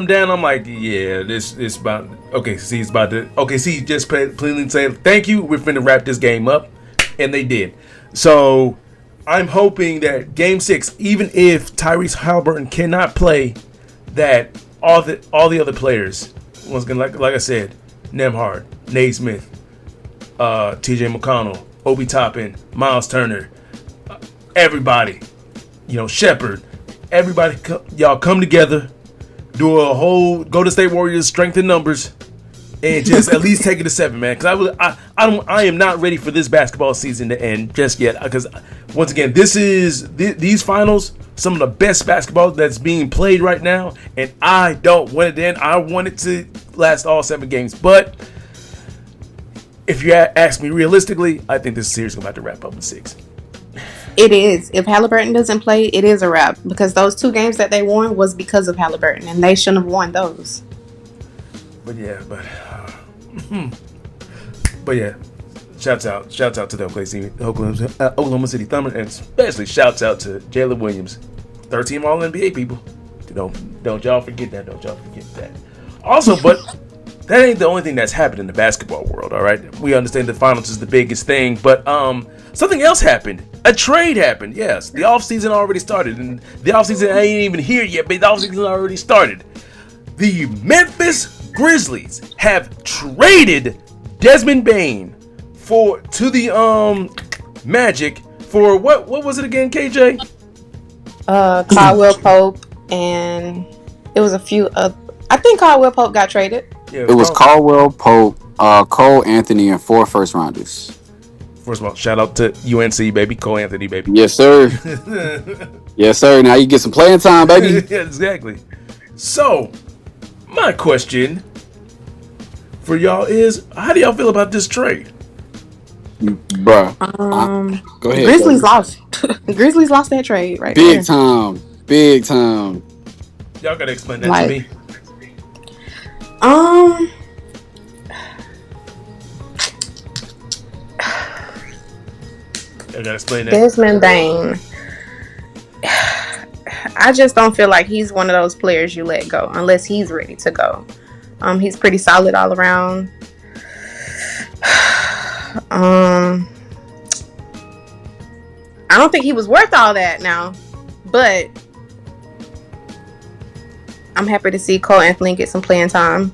down, I'm like, yeah, this about OKC is about to OKC just plainly said, thank you, we're finna wrap this game up, and they did. So I'm hoping that Game 6, even if Tyrese Halliburton cannot play, that all the other players, once again, like I said, Nembhard, Naismith, T.J. McConnell, Obi Toppin, Miles Turner, everybody, Shepard. Everybody, y'all come together, do a whole Golden State Warriors strength in numbers, and just at least take it to 7, man. Because I am not ready for this basketball season to end just yet. Because once again, these finals, some of the best basketball that's being played right now, and I don't want it to end. I want it to last all 7 games. But if you ask me realistically, I think this series is about to wrap up in 6. It is. If Halliburton doesn't play, it is a wrap because those 2 games that they won was because of Halliburton, and they shouldn't have won those. But yeah, shouts out to the Oklahoma City Thunder, and especially shouts out to Jalen Williams, 3rd team All NBA people. Don't y'all forget that. Don't y'all forget that. Also, but that ain't the only thing that's happened in the basketball world. All right, we understand the finals is the biggest thing, but something else happened. A trade happened. Yes, the offseason already started, and the offseason ain't even here yet, but the offseason already started. The Memphis Grizzlies have traded Desmond Bane to the Magic for what was it again, KJ? Caldwell Pope, and it was a few I think Caldwell Pope got traded. Yeah, it was Caldwell Pope, Cole Anthony, and 4 first rounders. First of all, shout out to UNC, baby. Cole Anthony, baby. Yes, sir. Yes, sir. Now you get some playing time, baby. Yeah, exactly. So, my question for y'all is, how do y'all feel about this trade? Bruh. Go ahead. Grizzlies lost. Grizzlies lost that trade, right? Big time. Big time. Y'all gotta explain that to me. I gotta explain that. Desmond Bane. I just don't feel like he's one of those players you let go unless he's ready to go. He's pretty solid all around. I don't think he was worth all that now, but I'm happy to see Cole Anthony get some playing time.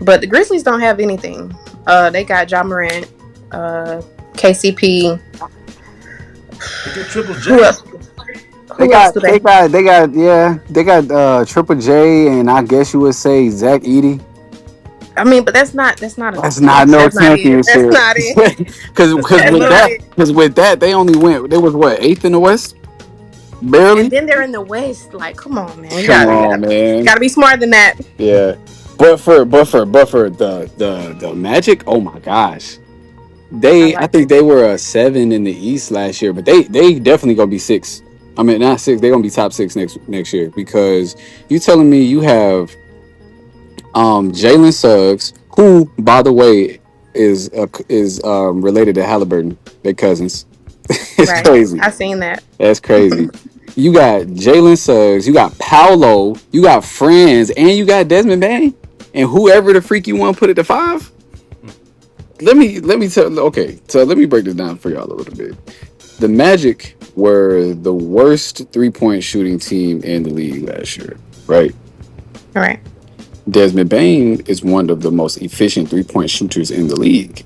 But the Grizzlies don't have anything. They got Ja Morant, KCP. They get Triple J. Who else? They got Triple J, and I guess you would say Zach Edey. I mean, but that's not no championship. That's not it. Because with that, they only went. They was what, 8th in the West, barely. And then they're in the West. Like, come on, man. Man. Gotta be smarter than that. Yeah, but for the Magic, oh my gosh, I think they were a 7 in the East last year, but they definitely gonna be 6. I mean, not 6. They're gonna be top 6 next year, because you telling me you have Jalen Suggs, who, by the way, is related to Halliburton. They're cousins. It's right. Crazy. I seen that. That's crazy. You got Jalen Suggs, you got Paolo, you got Franz, and you got Desmond Bane, and whoever the freak you want to put it to 5. Let me tell. Okay, so let me break this down for y'all a little bit. The Magic were the worst 3-point shooting team in the league last year, right? All right. Desmond Bane is one of the most efficient 3-point shooters in the league.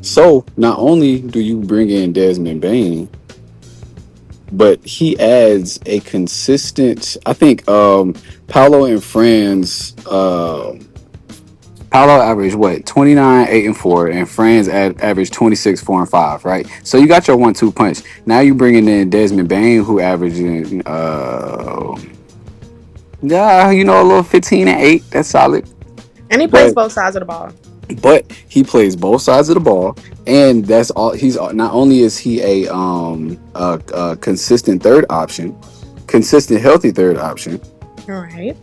So not only do you bring in Desmond Bane, but he adds a consistent. I think Paolo and Franz. Paolo averaged 29, 8, and 4, and Franz averaged 26, 4, and 5. Right. So you got your 1-2 punch. Now you bringing in Desmond Bane, who averaging a little 15 and 8. That's solid. And he plays both sides of the ball. But he plays both sides of the ball, and that's all. He's not only is he a consistent third option, consistent healthy third option. All right.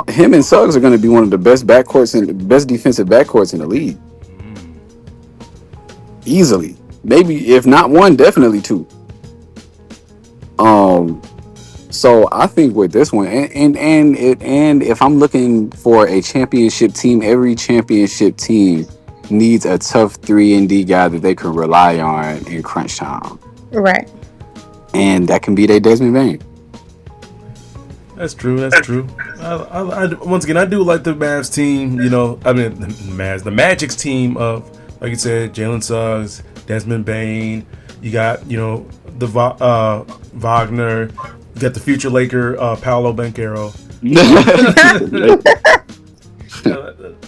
Him and Suggs are going to be one of the best backcourts and best defensive backcourts in the league. Easily, maybe if not one, definitely 2. So I think with this one, and if I'm looking for a championship team, every championship team needs a tough 3-and-D guy that they can rely on in crunch time. Right. And that can be their Desmond Bane. That's true. I once again, I do like the Mavs team. The Magic's team of, like you said, Jalen Suggs, Desmond Bane. You got the Wagner. You got the future Laker, Paolo Banchero.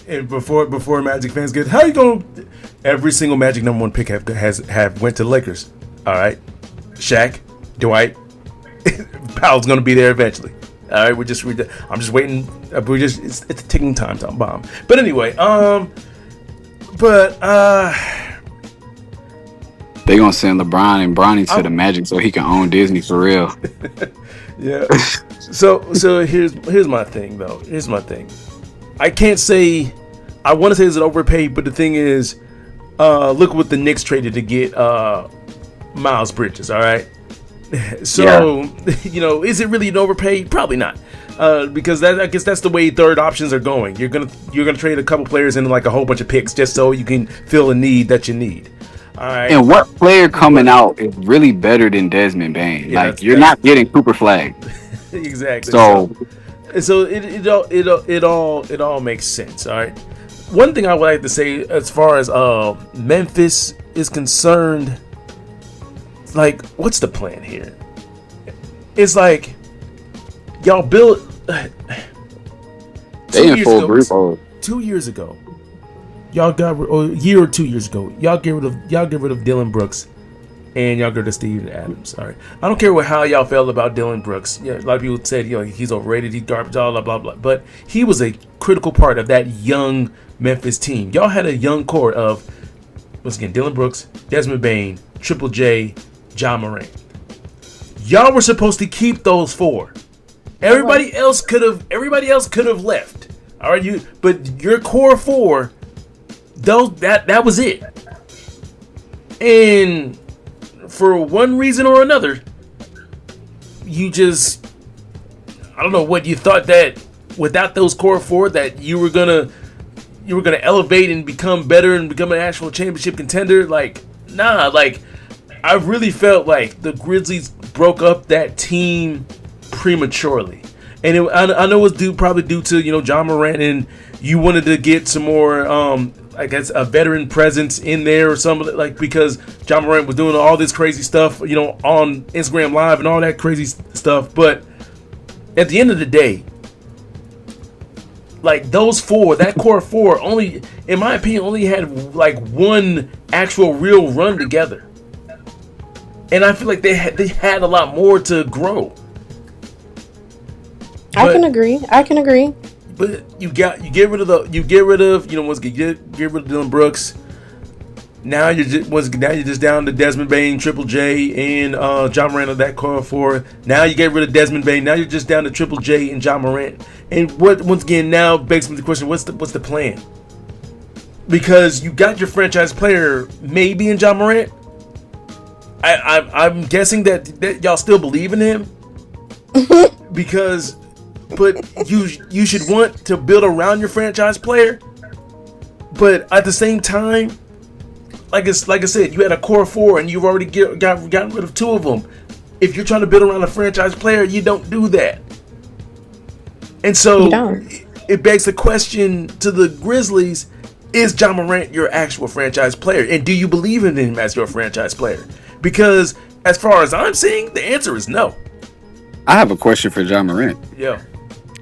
And before Magic fans get, how you going? Every single Magic number 1 pick have went to the Lakers. All right, Shaq, Dwight, Paolo's going to be there eventually. All right, I'm just waiting. It's a ticking time bomb. But anyway, they gonna send LeBron and Bronny to the Magic so he can own Disney for real. Yeah. So here's my thing though. Here's my thing. I can't say. I want to say it's an overpaid, but the thing is, look what the Knicks traded to get Miles Bridges. All right. So is it really an overpaid? Probably not. Because I guess that's the way third options are going. You're gonna trade a couple players and like a whole bunch of picks just so you can fill a need that you need. All right. And what player coming out is really better than Desmond Bane? Yeah, like you're not getting Cooper Flag. Exactly. And so it all makes sense. All right. One thing I would like to say as far as Memphis is concerned, like, what's the plan here? It's like y'all built They in full group mode. 2 years ago. Y'all got a year or 2 years ago. Y'all get rid of Dylan Brooks, and y'all get rid of Steven Adams. All right. I don't care how y'all felt about Dylan Brooks. Yeah, a lot of people said he's overrated, he's garbage, blah blah blah. But he was a critical part of that young Memphis team. Y'all had a young core of, once again, Dylan Brooks, Desmond Bane, Triple J, John Morant. Y'all were supposed to keep those four. Everybody else could have left. All right, but your core four, that was it. And for one reason or another, you just, I don't know what you thought, that without those core four that you were gonna elevate and become better and become an actual championship contender. Like, nah, like, I really felt like the Grizzlies broke up that team prematurely. And I know it was probably due to, John Morant, and you wanted to get some more, I guess, a veteran presence in there or something, like, because John Morant was doing all this crazy stuff, on Instagram Live and all that crazy stuff. But at the end of the day, like, those four, that core four, only, in my opinion, only had like one actual real run together. And I feel like they had a lot more to grow. I can agree. But you get rid of Dylan Brooks. Now you're just down to Desmond Bane, Triple J, and John Morant of that core four. Now you get rid of Desmond Bane. Now you're just down to Triple J and John Morant. And once again now begs me the question: what's the plan? Because you got your franchise player maybe in John Morant. I'm guessing that y'all still believe in him, but you should want to build around your franchise player. But at the same time, like I said, you had a core four and you've already gotten rid of two of them. If you're trying to build around a franchise player, you don't do that. And so it begs the question to the Grizzlies: is John Morant your actual franchise player, and do you believe in him as your franchise player? Because as far as I'm seeing, the answer is no. I have a question for John Morant. Yeah.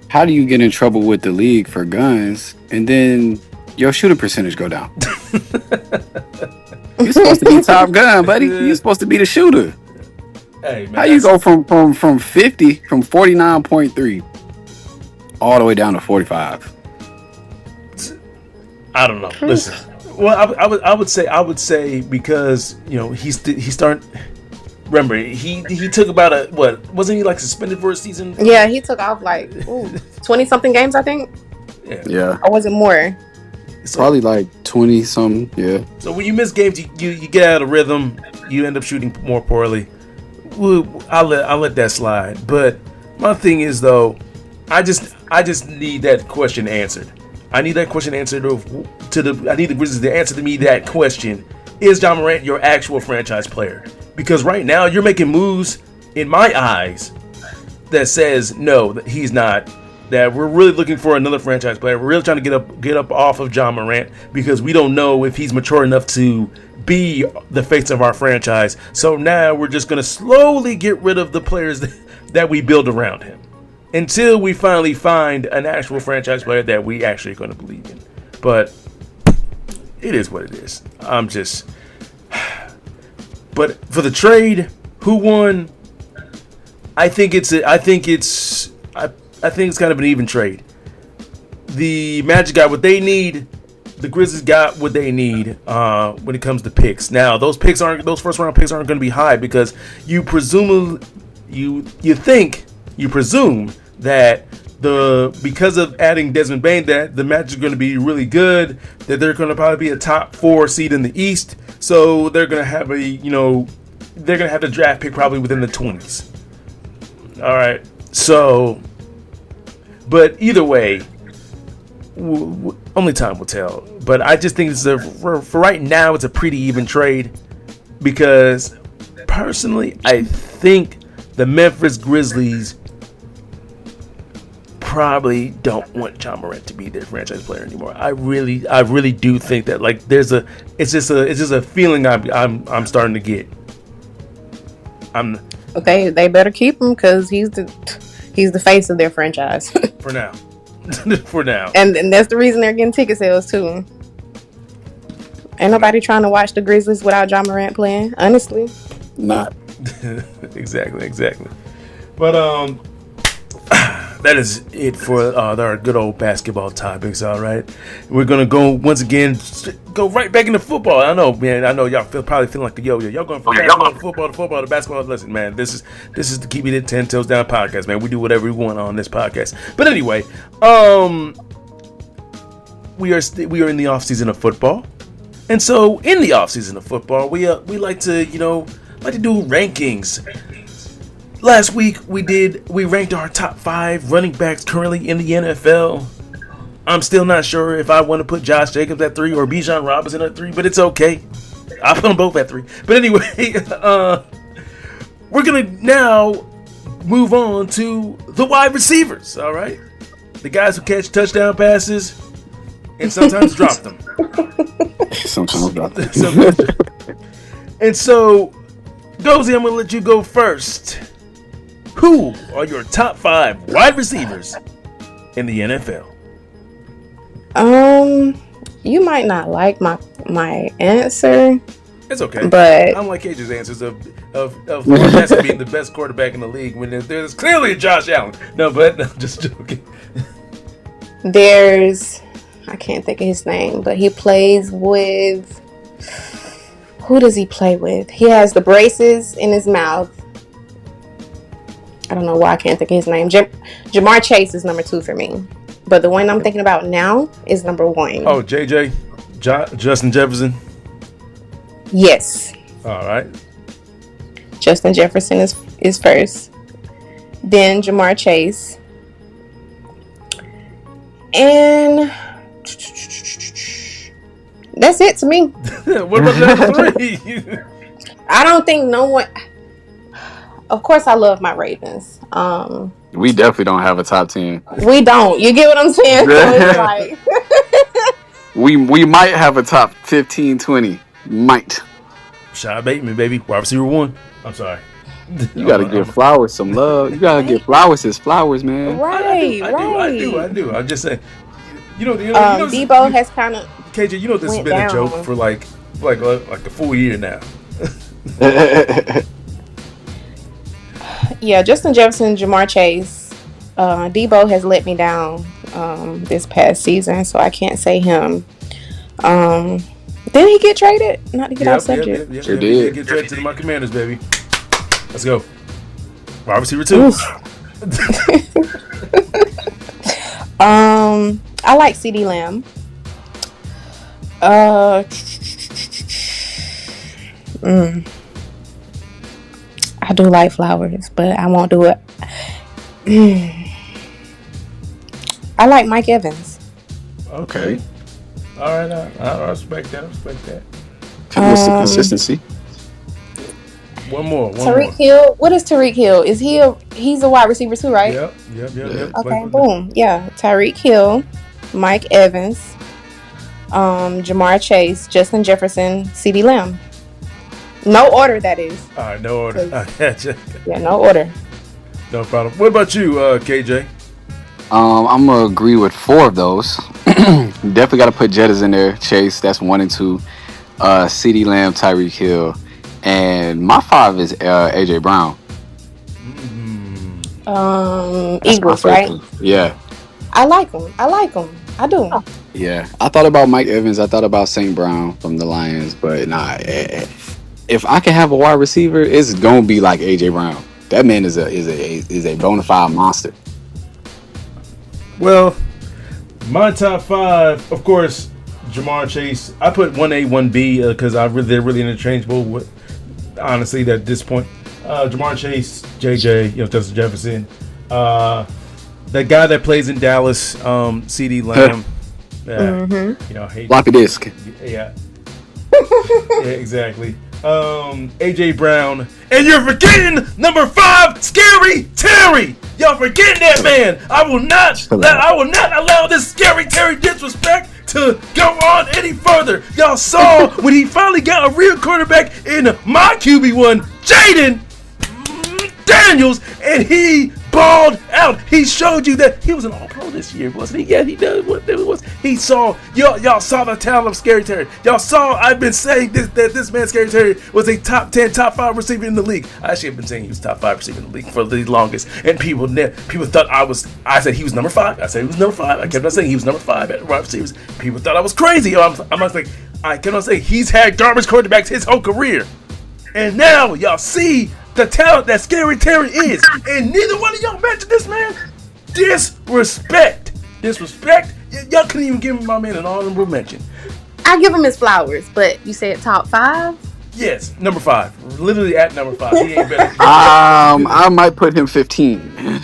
How do you get in trouble with the league for guns and then your shooting percentage go down? You're supposed to be top gun, buddy. You're supposed to be the shooter. Hey, man, how you go from 49.3 all the way down to 45? I don't know. Listen. Well, I would say because he's starting. Remember, he took about wasn't he like suspended for a season? Yeah, he took off like 20 something games, I think. Yeah. Or was it more? So, probably like 20 something. Yeah. So when you miss games, you get out of rhythm. You end up shooting more poorly. I'll let that slide. But my thing is, though, I just need that question answered. I need that question answered I need the Grizzlies to answer to me that question: is John Morant your actual franchise player? Because right now you're making moves in my eyes that says no, that he's not. That we're really looking for another franchise player. We're really trying to get up off of John Morant because we don't know if he's mature enough to be the face of our franchise. So now we're just gonna slowly get rid of the players that we build around him, until we finally find an actual franchise player that we actually are going to believe in. But it is what it is. But for the trade, who won? I think it's kind of an even trade. The Magic got what they need. The Grizzlies got what they need when it comes to picks. Now, those first round picks aren't going to be high because you presume that because of adding Desmond Bane, that the Magic are going to be really good, that they're going to probably be a top 4 seed in the East. So they're going to have the draft pick probably within the 20s. All right. So, but either way, only time will tell. But I just think for right now, it's a pretty even trade because personally, I think the Memphis Grizzlies probably don't want John Morant to be their franchise player anymore. I really do think that like it's just a feeling I'm starting to get. Okay, they better keep him because he's the face of their franchise. For now. For now. And that's the reason they're getting ticket sales too. Ain't nobody trying to watch the Grizzlies without John Morant playing, honestly. Not. Exactly. But that is it for our good old basketball topics. All right, we're gonna go once again, go right back into football. I know, man. I know y'all probably feeling like the yo-yo. Y'all going from basketball to football to basketball. Listen, man, this is the Keep It 10 Toes Down podcast, man. We do whatever we want on this podcast. But anyway, we are in the off season of football, and so in the off season of football, we like to do rankings. Last week we ranked our top 5 running backs currently in the NFL. I'm still not sure if I want to put Josh Jacobs at 3 or Bijan Robinson at 3, but it's okay. I'll put them both at 3. But anyway, we're gonna now move on to the wide receivers. All right, the guys who catch touchdown passes and sometimes drop them. Sometimes drop them. And so, Gozi, I'm gonna let you go first. Who are your top 5 wide receivers in the NFL? You might not like my answer. It's okay. But I don't like KJ's answers of Lamar Jackson being the best quarterback in the league when there's clearly a Josh Allen. No, just joking. I can't think of his name, but he plays with. Who does he play with? He has the braces in his mouth. I don't know why I can't think of his name. Jamar Chase is number 2 for me. But the one I'm thinking about now is number 1. Oh, Justin Jefferson? Yes. All right. Justin Jefferson is first. Then Jamar Chase. And that's it to me. What about the other 3? I don't think no one... Of course, I love my Ravens. We definitely don't have a top 10. We don't. You get what I'm saying? So it's like... we might have a top 15, 20. Might. Shy Bateman, baby. Wide receiver 1. I'm sorry. You gotta give Flowers some love. You gotta give Flowers his flowers, man. Right, I do. I'm just saying. Debo has kind of... KJ, you know this has been a joke for like a full year now. Yeah, Justin Jefferson, Jamar Chase. Debo has let me down this past season, so I can't say him. Didn't he get traded? Not to get off subject. Sure did. Get traded to my Commanders, baby. Let's go. Wide receiver 2. I like CeeDee Lamb. I do like Flowers, but I won't do it. I like Mike Evans. Okay. All right. I respect that. What's the consistency? One more. Tyreek Hill. What is Tyreek Hill? He's a wide receiver too, right? Yep. Okay, boom. Yeah. Tyreek Hill, Mike Evans, Jamar Chase, Justin Jefferson, CeeDee Lamb. No order, that is. All right, no order. Yeah, no order. No problem. What about you, KJ? I'm gonna agree with 4 of those. Definitely got to put Jettas in there. Chase, that's 1 and 2. CeeDee Lamb, Tyreek Hill, and my 5 is AJ Brown. Eagles, right? Yeah. I like him. I do. Yeah, I thought about Mike Evans. I thought about St. Brown from the Lions, but nah. If I can have a wide receiver, it's gonna be like AJ Brown. That man is a bona fide monster. Well, my top 5, of course, Jamar Chase. I put 1A, 1B because they're really interchangeable. Honestly, at this point, Jamar Chase, JJ, Justin Jefferson, the guy that plays in Dallas, CeeDee Lamb. Floppy disk. Yeah. Yeah, exactly. AJ Brown, and you're forgetting number 5, Scary Terry. Y'all forgetting that man. I will not allow this Scary Terry disrespect to go on any further. Y'all saw when he finally got a real quarterback in my QB1, Jaden Daniels, and he balled out. He showed you that he was an All-Pro this year, wasn't he? Yeah, he does. What it was? He saw y'all saw the talent of Scary Terry. Y'all saw. I've been saying that this man Scary Terry was a top 10, top 5 receiver in the league. I actually have been saying he was top 5 receiver in the league for the longest, and people thought I said he was number 5. I said he was number 5. I kept on saying he was number 5 at wide receivers. People thought I was crazy. I'm like, I kept on saying he's had garbage quarterbacks his whole career, and now y'all see the talent that Scary Terry is, and neither one of y'all mentioned this man. Disrespect. Y'all couldn't even give my man an honorable mention. I give him his flowers, but you said top 5? Yes, number 5. Literally at number 5. He ain't better. I might put him 15.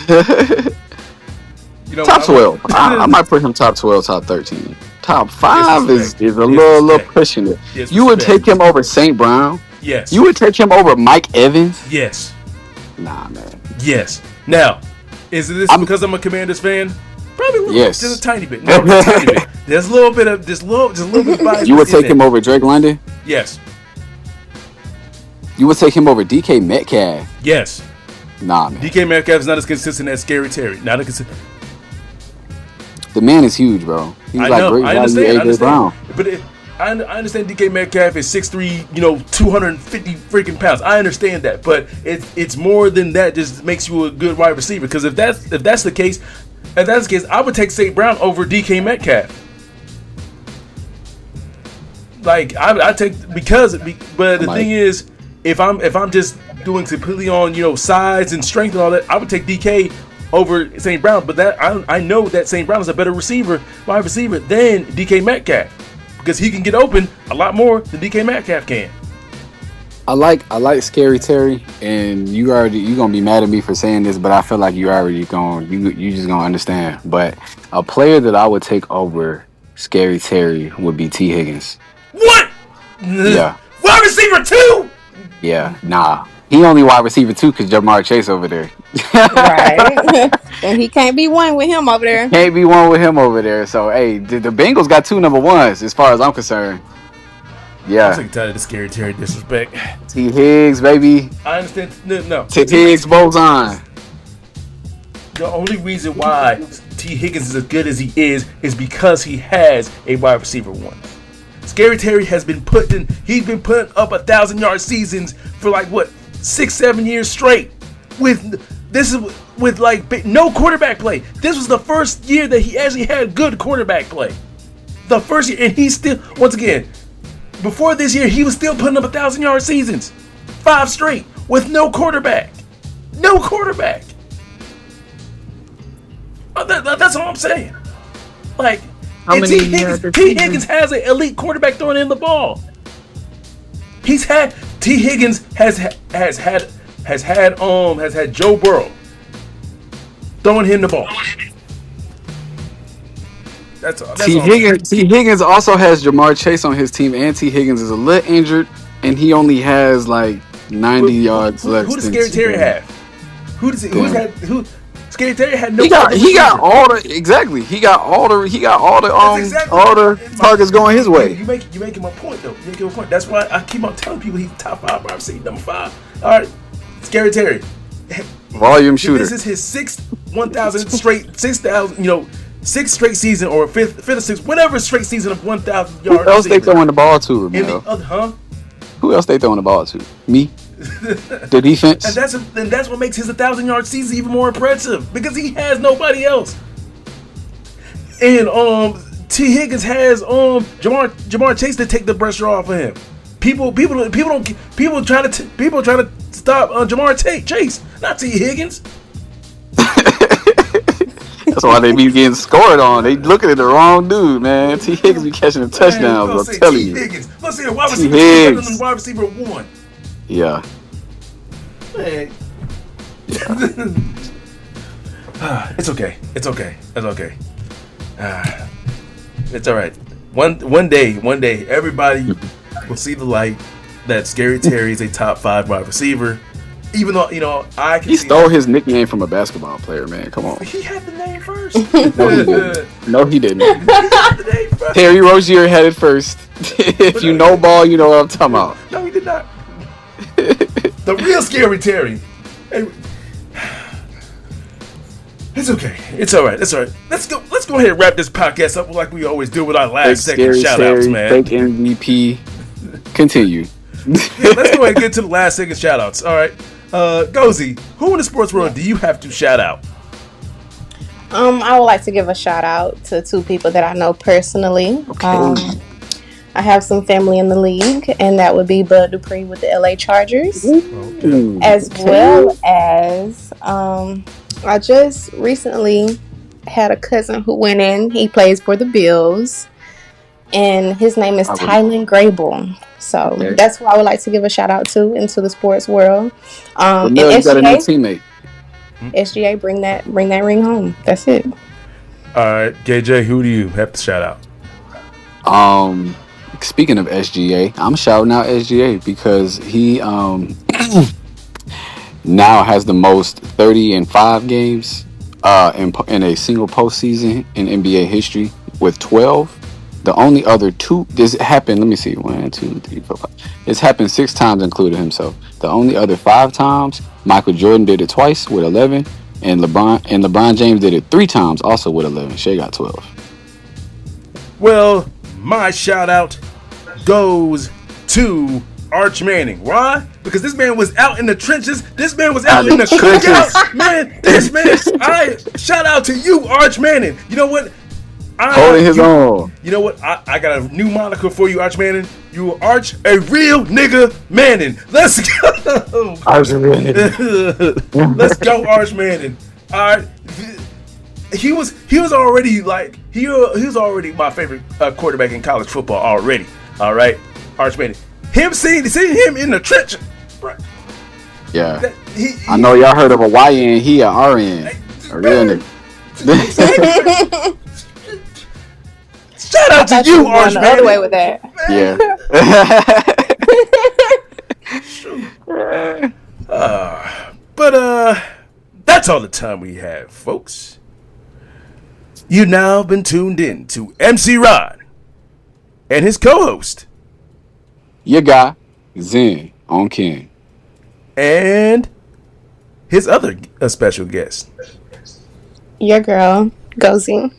Top 12. I might put him top 12, top 13. Top 5 is a little pushing it. You would take him over St. Brown? Yes. You would take him over Mike Evans? Yes. Nah, man. Yes. Now, is this because I'm a Commanders fan? Probably a little bit, just a tiny bit. No, just a tiny bit. There's a little bit of just a little bit of bias. You would take him over Drake London? Yes. You would take him over DK Metcalf? Yes. Nah, man. DK Metcalf is not as consistent as Scary Terry. The man is huge, bro. He's great value AJ Brown. But I understand DK Metcalf is 6'3", 250 freaking pounds. I understand that, but it's more than that. Just makes you a good wide receiver. Because if that's the case, I would take St. Brown over DK Metcalf. Like I take but the thing is, if I'm just doing completely on size and strength and all that, I would take DK over St. Brown. But that I know that St. Brown is a better wide receiver than DK Metcalf. Because he can get open a lot more than DK Metcalf can. I like Scary Terry, and you gonna be mad at me for saying this, but I feel like you just gonna understand. But a player that I would take over Scary Terry would be T. Higgins. What? Yeah. Wide receiver 2? Yeah. Nah. He only wide receiver 2 because Jamar Chase over there. Right. And he can't be one with him over there. Can't be one with him over there. So, hey, the Bengals got 2 number 1s as far as I'm concerned. Yeah. I'm sick and tired of the Scary Terry disrespect. T. Higgs, baby. I understand. No. T. Higgs, Bozon. The only reason why T. Higgins is as good as he is because he has a wide receiver 1. Scary Terry he's been putting up 1,000-yard seasons for 6-7 years straight with no quarterback play. This was the first year that he actually had good quarterback play. The first year, and he's still, once again, before this year, he was still putting up 1,000-yard seasons, 5 straight with no quarterback. No quarterback. That's all I'm saying. How many T. Higgins has an elite quarterback throwing in the ball. T. Higgins has had Joe Burrow throwing him the ball. That's T. Higgins also has Jamar Chase on his team, and T. Higgins is a little injured, and he only has 90 yards left. Who does Scary Terry have? Scary Terry had no. He got all the targets going his way. You making my point though. You making a point. That's why I keep on telling people he's top 5 wide receiver, number 5. All right, Scary Terry, volume shooter. This is his 6th straight season or fifth or sixth, whatever straight season of 1,000 yards. Who else they throwing the ball to? Who else they throwing the ball to? Me. The defense, and that's what makes his 1,000-yard season even more impressive because he has nobody else. And T. Higgins has Jamar Chase to take the pressure off of him. People trying to stop Jamar Chase, not T. Higgins. That's why they be getting scored on. They looking at the wrong dude, man. T. Higgins be catching the touchdowns. I'm telling you. Let's say wide receiver 2 better than wide receiver 1. Yeah. Man. It's okay. That's okay. It's all right. One day, everybody will see the light, that Scary Terry is a top 5 wide receiver. Even though, I can He see stole his nickname from a basketball player, man. Come on. he had the name first. No, he didn't. He had the name first. Terry Rozier had it first. If you know ball, you know what I'm talking about. No, he did not. The real Scary Terry. Hey, it's okay. It's all right. It's all right. Let's go ahead and wrap this podcast up like we always do with our last second shout-outs, man. Fake MVP. Continue. Yeah, let's go ahead and get to the last second shout-outs. All right. Gozi, who in the sports world do you have to shout out? I would like to give a shout out to 2 people that I know personally. Okay. I have some family in the league, and that would be Bud Dupree with the LA Chargers, as well as I just recently had a cousin who went in. He plays for the Bills, and his name is Tylen Grable. So that's who I would like to give a shout out to into the sports world. And you got a new teammate. SGA, bring that ring home. That's it. All right, KJ, who do you have to shout out? Speaking of SGA, I'm shouting out SGA because he now has the most 30-5 games in a single postseason in NBA history with 12. The only other 2, this happened, let me see, 1, 2, 3, 4, 5. It's happened 6 times, including himself. The only other 5 times, Michael Jordan did it twice with 11, and LeBron James did it 3 times, also with 11. Shea got 12. Well, my shout out goes to Arch Manning. Why? Because this man was out in the trenches. This man was out in the cookout. Man, this man, I shout out to you, Arch Manning. You know what? Holding his own. You know what? I got a new moniker for you, Arch Manning. You are Arch, a real nigga Manning. Let's go. Arch a real nigga. Let's go, Arch Manning. All right. He was already like he was already my favorite quarterback in college football already. All right, Arch Manning. Seeing him in the trench. Right. Yeah. I know y'all heard of a YN. He a RN. A real nigga. Shout out to you, Arch the Manning. other way with that. Yeah. But that's all the time we have, folks. You've now been tuned in to MC Rod and his co-host, Your guy, Zen on King. And his other special guest, Your girl, Gozi.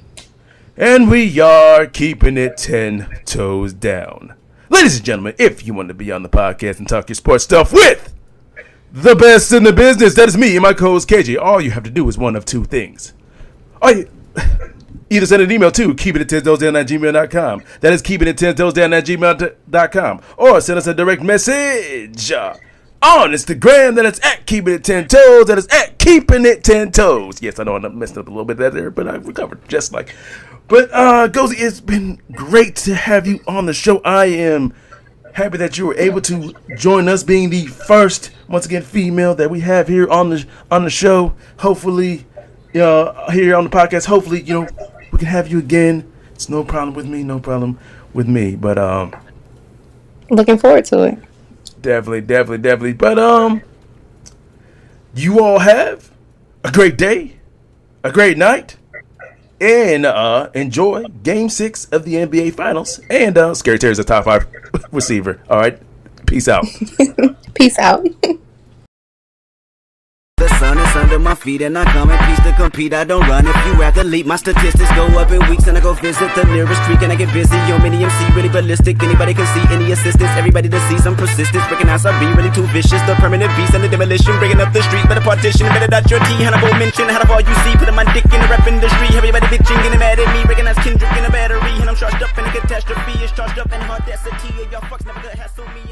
And we are keeping it 10 toes down. Ladies and gentlemen, if you want to be on the podcast and talk your sports stuff with the best in the business, that is me and my co-host KJ. All you have to do is one of 2 things. Either send an email to keepingit10toesdown@gmail.com. That is keepingit10toesdown@gmail.com. Or send us a direct message on Instagram. That is at keepingit10toes. That is at keepingit10toes. Yes, I know I messed up a little bit there, but I've recovered just like. But Gozi, it's been great to have you on the show. I am happy that you were able to join us, being the first, once again, female that we have here on the show. Hopefully, here on the podcast. Hopefully, we can have you again. It's no problem with me. No problem with me. But Looking forward to it. Definitely. But you all have a great day, a great night, and enjoy Game 6 of the NBA Finals. And Scary Terry's a top 5 receiver. All right, peace out. Peace out. The sun is under my feet and I come in peace to compete. I don't run if you athlete. My statistics go up in weeks and I go visit the nearest street and I get busy. Yo, mini MC, really ballistic. Anybody can see any assistance. Everybody to see some persistence. Breaking out some B, really too vicious. The permanent beast and the demolition. Breaking up the street, better partition. Better dot your T. Hannibal mention. Out of all you see, putting my dick in the rap industry. Everybody bitching, getting mad at me. Breaking out Kendrick in a battery. And I'm charged up in a catastrophe. It's charged up in audacity. Y'all fucks never gonna hassle me.